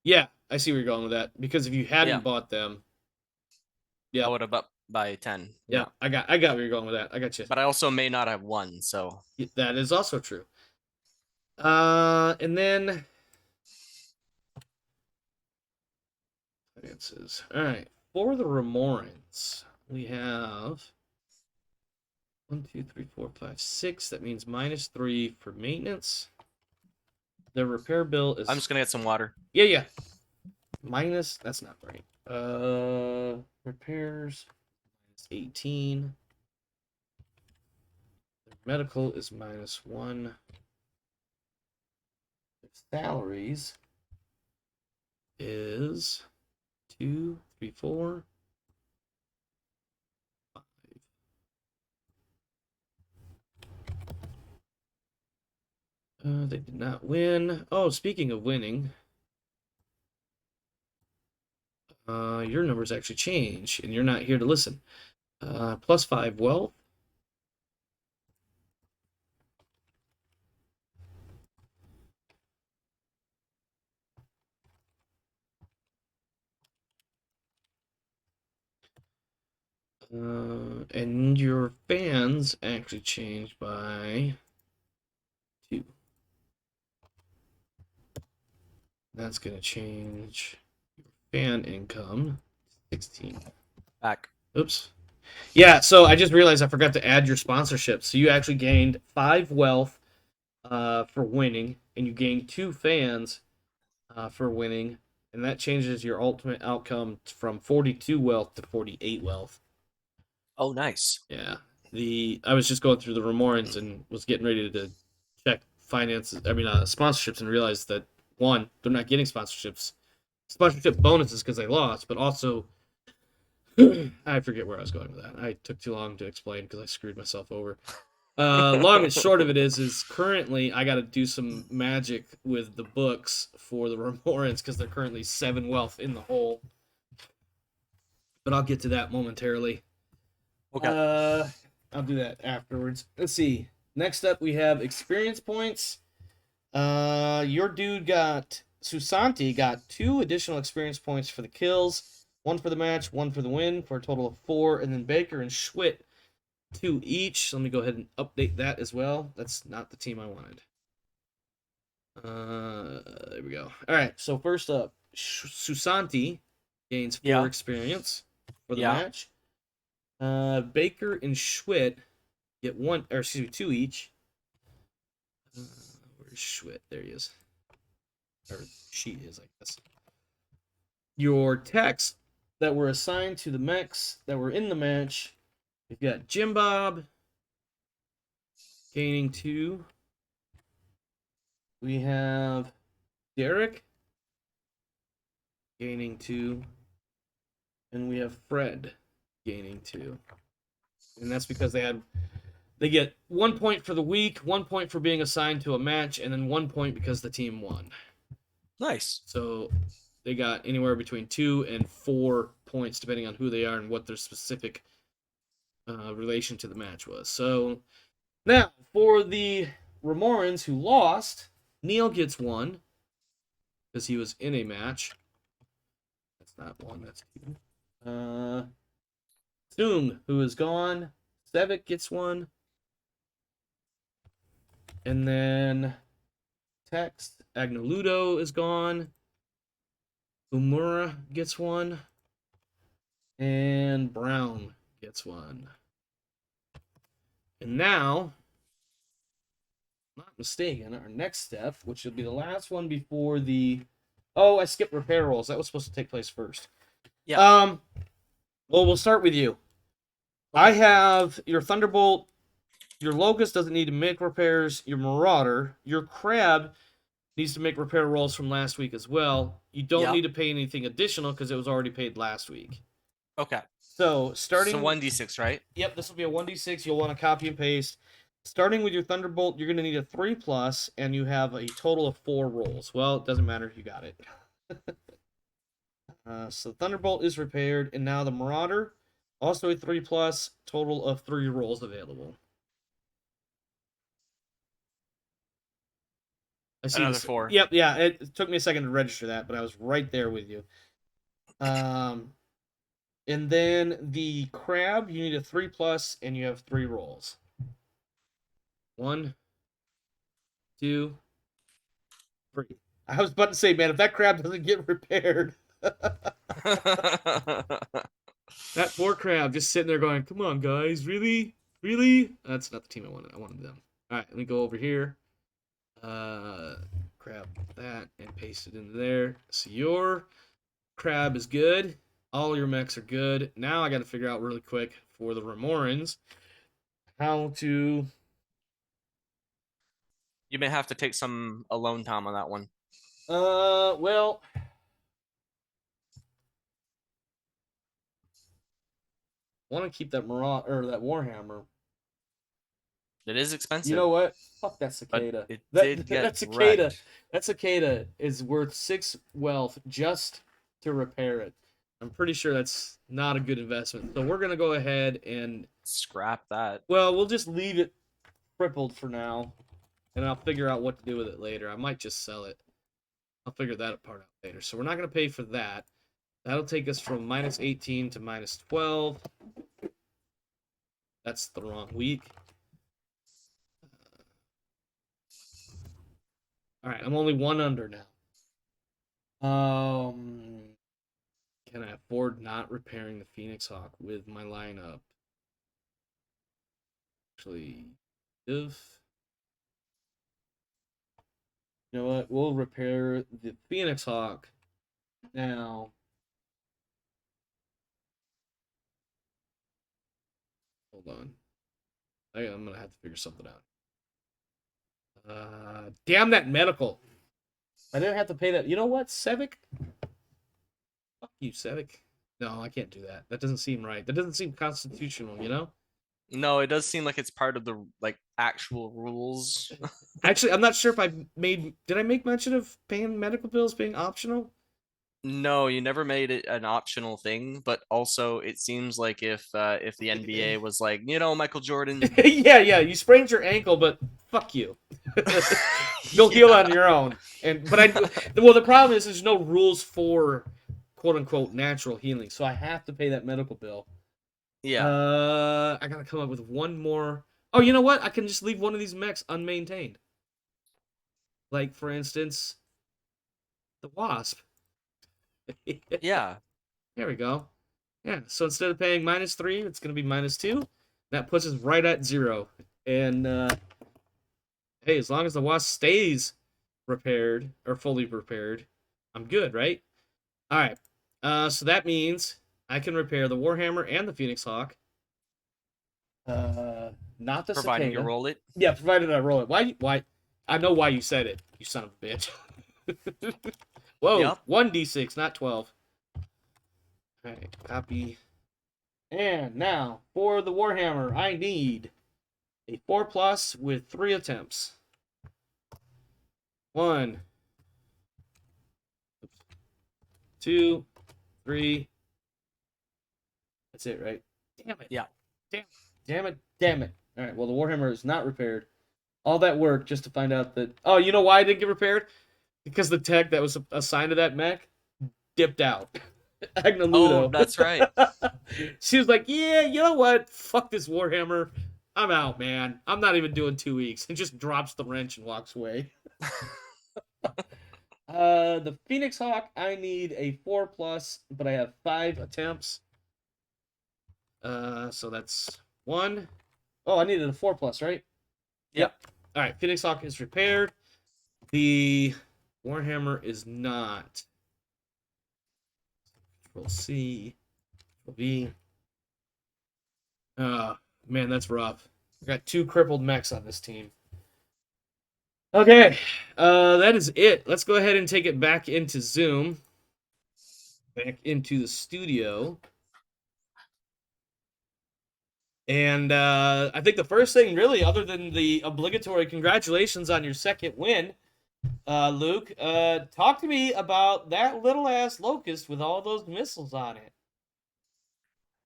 Yeah, I see where you're going with that. Because if you hadn't Yeah. bought them, I yeah, would have up by 10. yeah, I got where you're going with that. I got you. But I also may not have won, so That is also true. And then finances. All right, for the Ramorans, we have 1, 2, 3, 4, 5, 6. That means -3 for maintenance. The repair bill is. I'm just gonna get some water. Yeah. Minus. That's not right. Repairs -18. Their medical is -1. Their salaries is 2, 3, 4, 5. They did not win. Oh, speaking of winning, your numbers actually change, and you're not here to listen. +5 wealth. And your fans actually changed by 2. That's going to change your fan income 16. Back. Oops. Yeah, so I just realized I forgot to add your sponsorship. So you actually gained 5 wealth for winning, and you gained 2 fans for winning, and that changes your ultimate outcome from 42 wealth to 48 wealth. Oh, nice. Yeah. I was just going through the Ramorans and was getting ready to check sponsorships, and realized that, one, they're not getting sponsorship bonuses because they lost, but also I forget where I was going with that. I took too long to explain because I screwed myself over. Long and short of it is currently I got to do some magic with the books for the Ramorans because they're currently 7 wealth in the hole. But I'll get to that momentarily. Okay. I'll do that afterwards. Let's see. Next up, we have experience points. Your dude Susanti got 2 additional experience points for the kills, 1 for the match, 1 for the win, for a total of 4. And then Baker and Schwitt 2 each. Let me go ahead and update that as well. That's not the team I wanted. There we go. All right. So first up, Susanti gains 4 experience for the match. Baker and Schwitt get 2 each. Where's Schwitt? There he is. Or she is, I guess. Your techs that were assigned to the mechs that were in the match, we've got Jim Bob gaining 2. We have Derek gaining 2. And we have Fred gaining 2. And that's because they get 1 point for the week, 1 point for being assigned to a match, and then 1 point because the team won. Nice. So they got anywhere between 2 and 4 points depending on who they are and what their specific relation to the match was. So now for the Ramorans who lost, Neil gets 1 because he was in a match. That's not 1, that's 2. Thung, who is gone, Sevik gets 1. And then Text, Agnaludo is gone. Umura gets 1. And Brown gets 1. And now, not mistaken, our next step, which will be the last one before the... Oh, I skipped repair rolls. That was supposed to take place first. Yeah. Well, we'll start with you. I have your Thunderbolt. Your Locust doesn't need to make repairs. Your Marauder. Your Crab needs to make repair rolls from last week as well. You don't Yep. need to pay anything additional because it was already paid last week. Okay. So starting, So 1d6, right? Yep, this will be a 1d6. You'll want to copy and paste. Starting with your Thunderbolt, you're going to need a 3+, and you have a total of 4 rolls. Well, it doesn't matter. You got it. So Thunderbolt is repaired, and now the Marauder, also a 3+, total of 3 rolls available. I see Another this. 4. Yep, yeah. It took me a second to register that, but I was right there with you. And then the Crab, you need a 3+, and you have 3 rolls. 1, 2, 3. I was about to say, man, if that crab doesn't get repaired, that poor crab just sitting there going, "Come on, guys, really, really?" That's not the team I wanted. I wanted them. All right, let me go over here. Grab that and paste it into there. So your crab is good. All your mechs are good. Now I got to figure out really quick for the Ramorans how to. You may have to take some alone time on that one. Well, want to keep that or that Warhammer. It is expensive. You know what? Fuck that cicada. It That, did get that cicada. wrecked. That cicada is worth 6 wealth just to repair it. I'm pretty sure that's not a good investment. So we're gonna go ahead and Scrap that. well, we'll just leave it crippled for now, and I'll figure out what to do with it later. I might just sell it. I'll figure that part out later. So we're not gonna pay for that. That'll take us from -18 to -12. That's the wrong week. All right, I'm only 1 under now. Can I afford not repairing the Phoenix Hawk with my lineup? Actually, if you know what, we'll repair the Phoenix Hawk now. Hold on, I'm gonna have to figure something out. Damn that medical! I didn't have to pay that. You know what, Sevic? Fuck you, Sevic. No, I can't do that. That doesn't seem right. That doesn't seem constitutional, you know? No, it does seem like it's part of the actual rules. Actually, I'm not sure if did I make mention of paying medical bills being optional? No, you never made it an optional thing, but also it seems like if the NBA was like, Michael Jordan, yeah, you sprained your ankle, but fuck you. You'll heal on your own. Well, the problem is there's no rules for quote unquote natural healing, so I have to pay that medical bill. Yeah. I gotta come up with one more. Oh, you know what? I can just leave one of these mechs unmaintained. Like, for instance, the Wasp. Yeah. There we go. Yeah, so instead of paying -3, it's going to be -2. That puts us right at 0. And, hey, as long as the Wasp stays repaired, or fully repaired, I'm good, right? Alright, so that means I can repair the Warhammer and the Phoenix Hawk. Not the Providing cicada. you roll it. Yeah, provided I roll it. Why? I know why you said it, you son of a bitch. Whoa, Yep. 1d6, not 12. Alright, copy. And now, for the Warhammer, I need a 4+ with 3 attempts. 1, 2, 3. That's it, right? Damn it. Yeah. Damn it. Alright, well, the Warhammer is not repaired. All that work just to find out that... Oh, you know why I didn't get repaired? Because the tech that was assigned to that mech dipped out. Agnaludo. Oh, that's right. She was like, yeah, you know what? Fuck this Warhammer. I'm out, man. I'm not even doing 2 weeks. And just drops the wrench and walks away. The Phoenix Hawk, I need a 4+, but I have 5 attempts. So that's 1. Oh, I needed a 4+, right? Yep. All right, Phoenix Hawk is repaired. The Warhammer is not. Control C. Control V. Man, that's rough. I got 2 crippled mechs on this team. Okay, that is it. Let's go ahead and take it back into Zoom, back into the studio. And I think the first thing, really, other than the obligatory congratulations on your second win, Luke, talk to me about that little ass locust with all those missiles on it.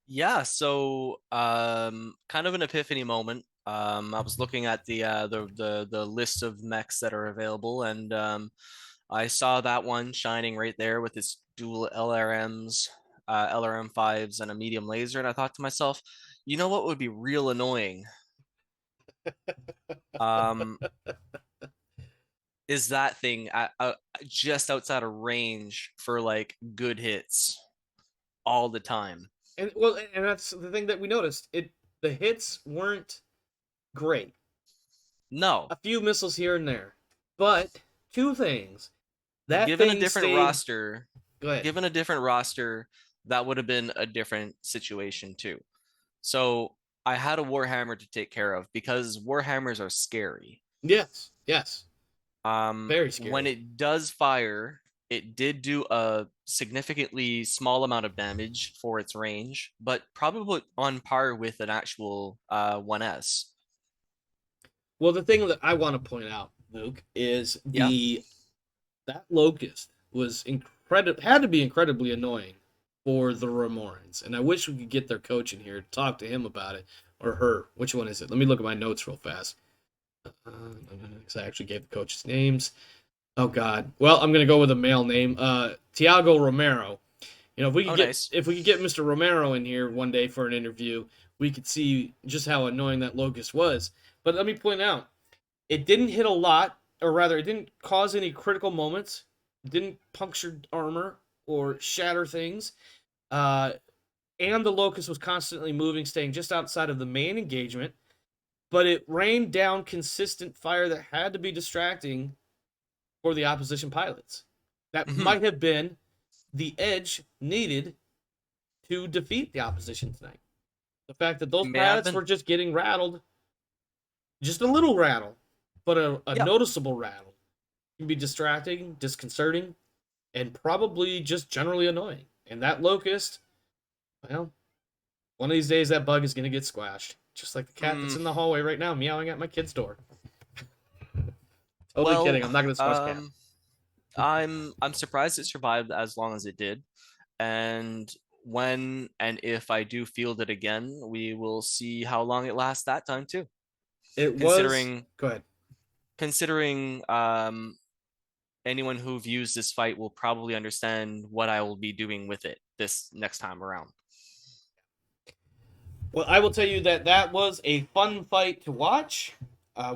Yeah, so kind of an epiphany moment. I was looking at the list of mechs that are available, and I saw that one shining right there with its dual LRMs, LRM fives, and a medium laser, and I thought to myself, you know what would be real annoying? Um, is that thing just outside of range for like good hits all the time. And well, and that's the thing that we noticed. The hits weren't great. No, A few missiles here and there, but two things. That given a thing different stayed. roster, Go ahead. given a different roster, that would have been a different situation too. So I had a Warhammer to take care of because Warhammers are scary. Yes, yes, very When scary. it does fire, it did do a significantly small amount of damage for its range, but probably on par with an actual 1S. Well, the thing that I want to point out, Luke, is Yeah. that locust was incredible. Had to be incredibly annoying for the Ramorans, and I wish we could get their coach in here to talk to him about it, or her. Which one is it? Let me look at my notes real fast. Because I actually gave the coaches names. Oh God. Well, I'm gonna go with a male name. Tiago Romero. You know, Oh, nice. if we could get Mr. Romero in here one day for an interview, we could see just how annoying that locust was. But let me point out, it didn't hit a lot, or rather, it didn't cause any critical moments. It didn't puncture armor or shatter things. Uh, and the locust was constantly moving, staying just outside of the main engagement. But it rained down consistent fire that had to be distracting for the opposition pilots. That Mhm. might have been the edge needed to defeat the opposition tonight. The fact that those May have pilots been. were just getting rattled, just a little rattle, but a Yeah. noticeable rattle, can be distracting, disconcerting, and probably just generally annoying. And that locust, well, one of these days that bug is going to get squashed. Just like the cat that's Mm, in the hallway right now meowing at my kid's door. Totally well, kidding. I'm not going to squash cat. I'm surprised it survived as long as it did. And when and if I do field it again, we will see how long it lasts that time too. It was. Considering Go ahead. considering anyone who views this fight will probably understand what I will be doing with it this next time around. Well, I will tell you that that was a fun fight to watch.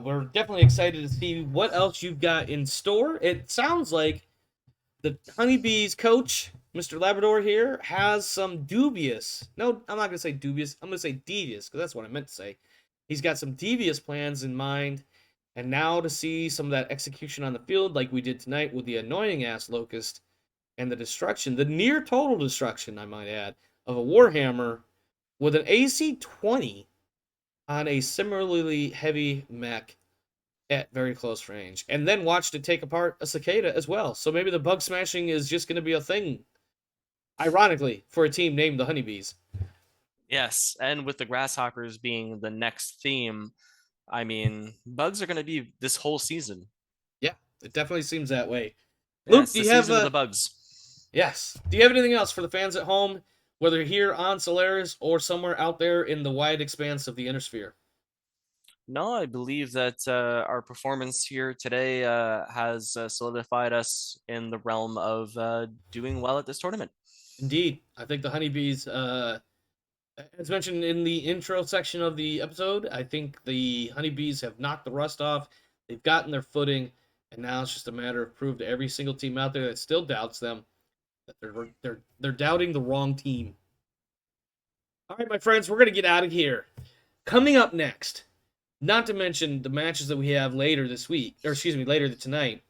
We're definitely excited to see what else you've got in store. It sounds like the Honeybees coach, Mr. Labrador here, has some dubious. No, I'm not going to say dubious. I'm going to say devious because that's what I meant to say. He's got some devious plans in mind. And now to see some of that execution on the field, like we did tonight with the annoying ass locust and the destruction, the near total destruction, I might add, of a Warhammer with an AC 20 on a similarly heavy mech at very close range, and then watched it take apart a cicada as well. So maybe the bug smashing is just going to be a thing, ironically, for a team named the Honeybees. Yes, and with the grasshoppers being the next theme, I mean, bugs are going to be this whole season. Yeah, it definitely seems that way. Yeah, Luke, it's do the you have season of the a bugs. yes? Do you have anything else for the fans at home, whether here on Solaris or somewhere out there in the wide expanse of the Innersphere? No, I believe that our performance here today has solidified us in the realm of doing well at this tournament. Indeed, I think the Honeybees, as mentioned in the intro section of the episode, I think the Honeybees have knocked the rust off. They've gotten their footing, and now it's just a matter of proof to every single team out there that still doubts them that they're doubting the wrong team. All right, my friends, we're gonna get out of here. Coming up next, not to mention the matches that we have later this week, or excuse me, later tonight,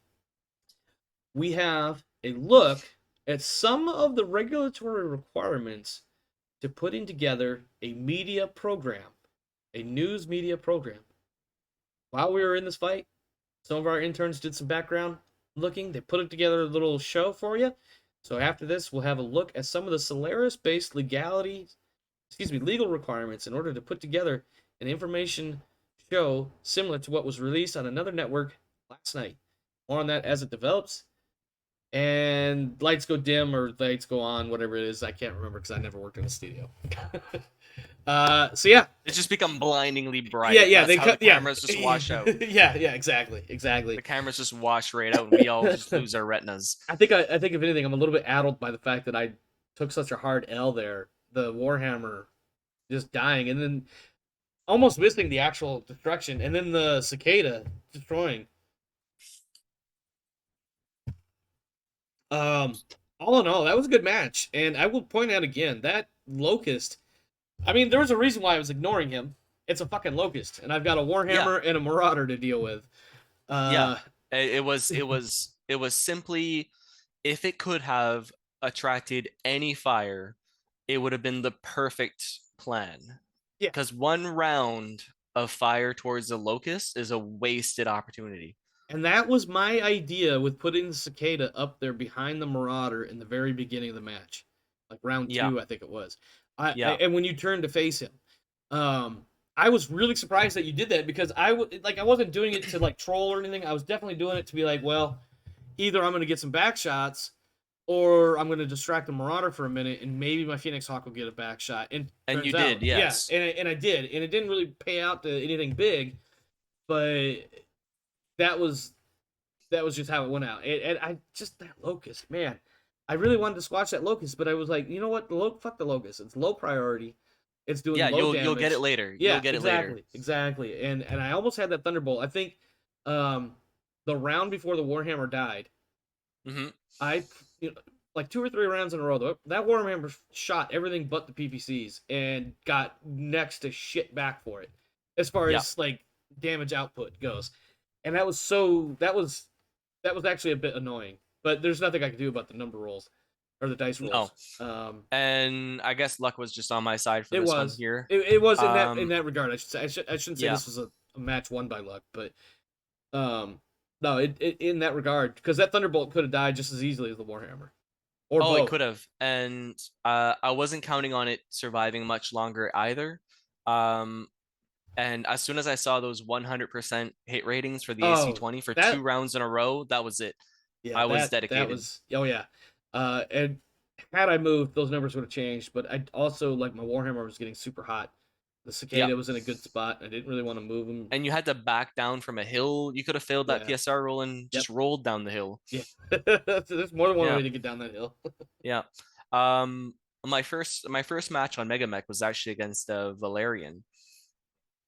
we have a look at some of the regulatory requirements to putting together a media program, a news media program. While we were in this fight, Some of our interns did some background looking. They put together a little show for you. So after this, we'll have a look at some of the Solaris-based legal requirements in order to put together an information show similar to what was released on another network last night. More on that as it develops. And lights go dim or lights go on, whatever it is. I can't remember because I never worked in a studio. So yeah, It's just become blindingly bright. yeah. That's how the cameras just wash out. yeah, exactly. The cameras just wash right out, and we all just lose our retinas. I think if anything, I'm a little bit addled by the fact that I took such a hard L there. The Warhammer just dying, and then almost missing the actual destruction, and then the cicada destroying. All in all, that was a good match, and I will point out again that Locust. I mean, there was a reason why I was ignoring him. It's a fucking Locust, and I've got a Warhammer and a Marauder to deal with. It was simply, if it could have attracted any fire, it would have been the perfect plan. Yeah. Because one round of fire towards the Locust is a wasted opportunity. And that was my idea with putting the cicada up there behind the Marauder in the very beginning of the match, like round 2, I think it was. And when you turned to face him, I was really surprised that you did that because I wasn't doing it to like troll or anything. I was definitely doing it to be like, well, either I'm going to get some back shots or I'm going to distract the Marauder for a minute and maybe my Phoenix Hawk will get a back shot. And you did, yes. Yeah, and I did. And it didn't really pay out to anything big, but that was just how it went out. And I just, that Locust, man. I really wanted to squash that Locust, but I was like, you know what? Fuck the Locust. It's low priority. It's doing low damage. You'll get it later. Yeah, you'll get it later. Exactly. And I almost had that Thunderbolt. I think the round before the Warhammer died, I like 2 or 3 rounds in a row, that Warhammer shot everything but the PPCs and got next to shit back for it as far as like damage output goes. And that was actually a bit annoying. But there's nothing I could do about the number rolls or the dice rolls. No. And I guess luck was just on my side for this one here. It was in that regard. I shouldn't say this was a match won by luck, but no, it in that regard, because that Thunderbolt could have died just as easily as the Warhammer. Or both. It could have, and I wasn't counting on it surviving much longer either. And as soon as I saw those 100% hit ratings for the AC-20 for 2 rounds in a row, that was it. Yeah, I was dedicated. And had I moved, those numbers would have changed. But I also, like, my Warhammer was getting super hot. The cicada was in a good spot. I didn't really want to move him. And you had to back down from a hill. You could have failed that PSR roll and just rolled down the hill. Yeah, there's more than one way to get down that hill. Yeah. My first match on Mega Mech was actually against Valerian.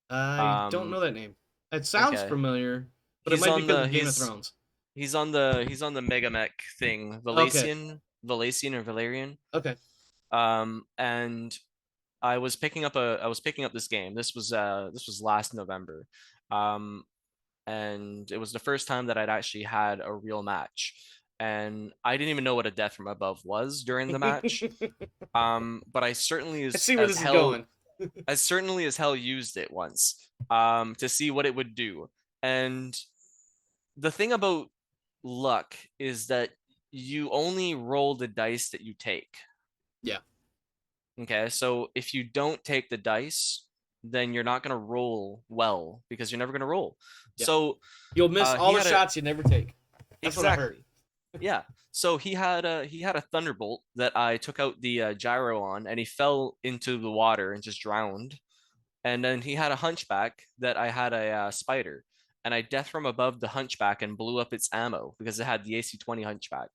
I don't know that name. It sounds familiar, but it might be because of Game of Thrones. He's on the Mega Mech thing, Valacian or Valerian. Okay. And I was picking up this game. This was last November. And it was the first time that I'd actually had a real match. And I didn't even know what a death from above was during the match. But I certainly I certainly as hell used it once to see what it would do. And the thing about luck is that you only roll the dice that you take. Yeah. Okay, so if you don't take the dice, then you're not going to roll well because you're never going to roll. Yeah. So you'll miss all the shots you never take. That's what I heard. Yeah. So he had a Thunderbolt that I took out the gyro on, and he fell into the water and just drowned. And then he had a Hunchback that I had a Spider, and I death from above the Hunchback and blew up its ammo because it had the AC-20 Hunchback.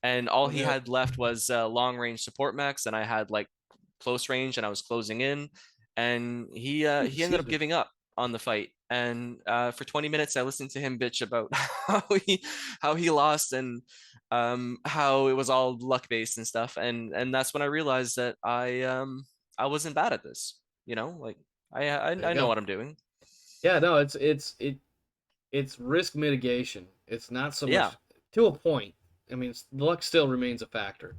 And all he had left was long range support mechs, and I had like close range, and I was closing in, and he ended up giving up on the fight. And for 20 minutes I listened to him bitch about how he lost and how it was all luck based and stuff, and that's when I realized that I wasn't bad at this, like I know what I'm doing. Yeah, no, it's risk mitigation. It's not so much to a point. I mean, luck still remains a factor.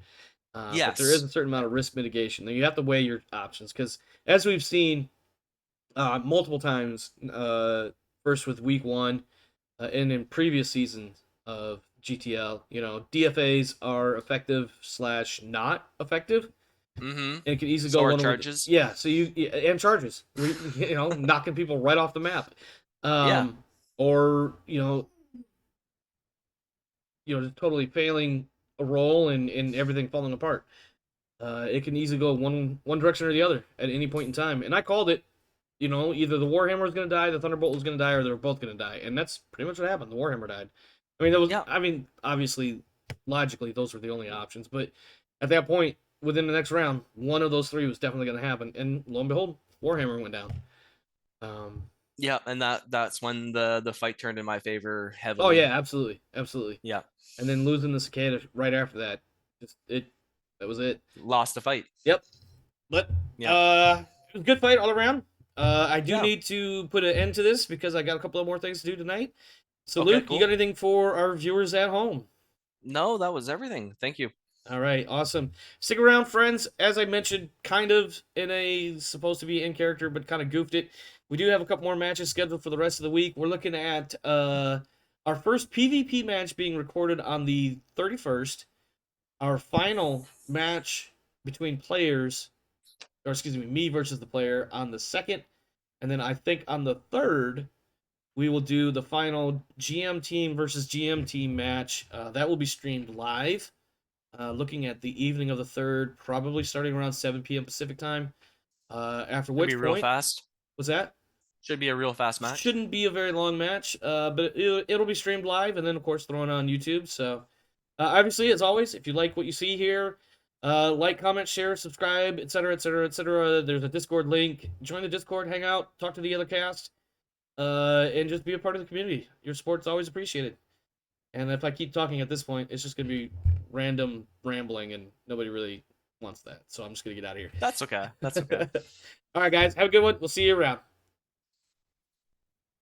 But there is a certain amount of risk mitigation. Now you have to weigh your options, because as we've seen multiple times, first with week 1, and in previous seasons of GTL, DFAs are effective / not effective. Mm-hmm. And it could easily So go are one charges. Yeah, so and charges, knocking people right off the map. Yeah. Or just totally failing a role and everything falling apart. It can easily go one direction or the other at any point in time. And I called it. Either the Warhammer was going to die, the Thunderbolt was going to die, or they were both going to die. And that's pretty much what happened. The Warhammer died. Yeah. Obviously, logically, those were the only options. But at that point, within the next round, one of those three was definitely going to happen. And lo and behold, Warhammer went down. Yeah, and that's when the fight turned in my favor heavily. Oh yeah, absolutely. Yeah. And then losing the Cicada right after that, that was it. Lost the fight. Yep. But it was a good fight all around. I do need to put an end to this because I got a couple of more things to do tonight. So Okay, Luke, cool. you got anything for our viewers at home? No, that was everything. Thank you. All right, awesome. Stick around, friends. As I mentioned, kind of supposed to be in character, but kind of goofed it. We do have a couple more matches scheduled for the rest of the week. We're looking at our first PvP match being recorded on the 31st. Our final match between players, or excuse me, me versus the player on the 2nd. And then I think on the 3rd, we will do the final GM team versus GM team match. That will be streamed live. Looking at the evening of the 3rd, probably starting around 7 p.m. Pacific time. After which Be real fast. What's that? Should be a real fast match. Shouldn't be a very long match, but it'll be streamed live and then, of course, thrown on YouTube. So, obviously, as always, if you like what you see here, like, comment, share, subscribe, etc., etc., etc. There's a Discord link. Join the Discord, hang out, talk to the other cast, and just be a part of the community. Your support's always appreciated. And if I keep talking at this point, it's just going to be random rambling, and nobody really wants that. So I'm just going to get out of here. That's okay. That's okay. All right, guys. Have a good one. We'll see you around.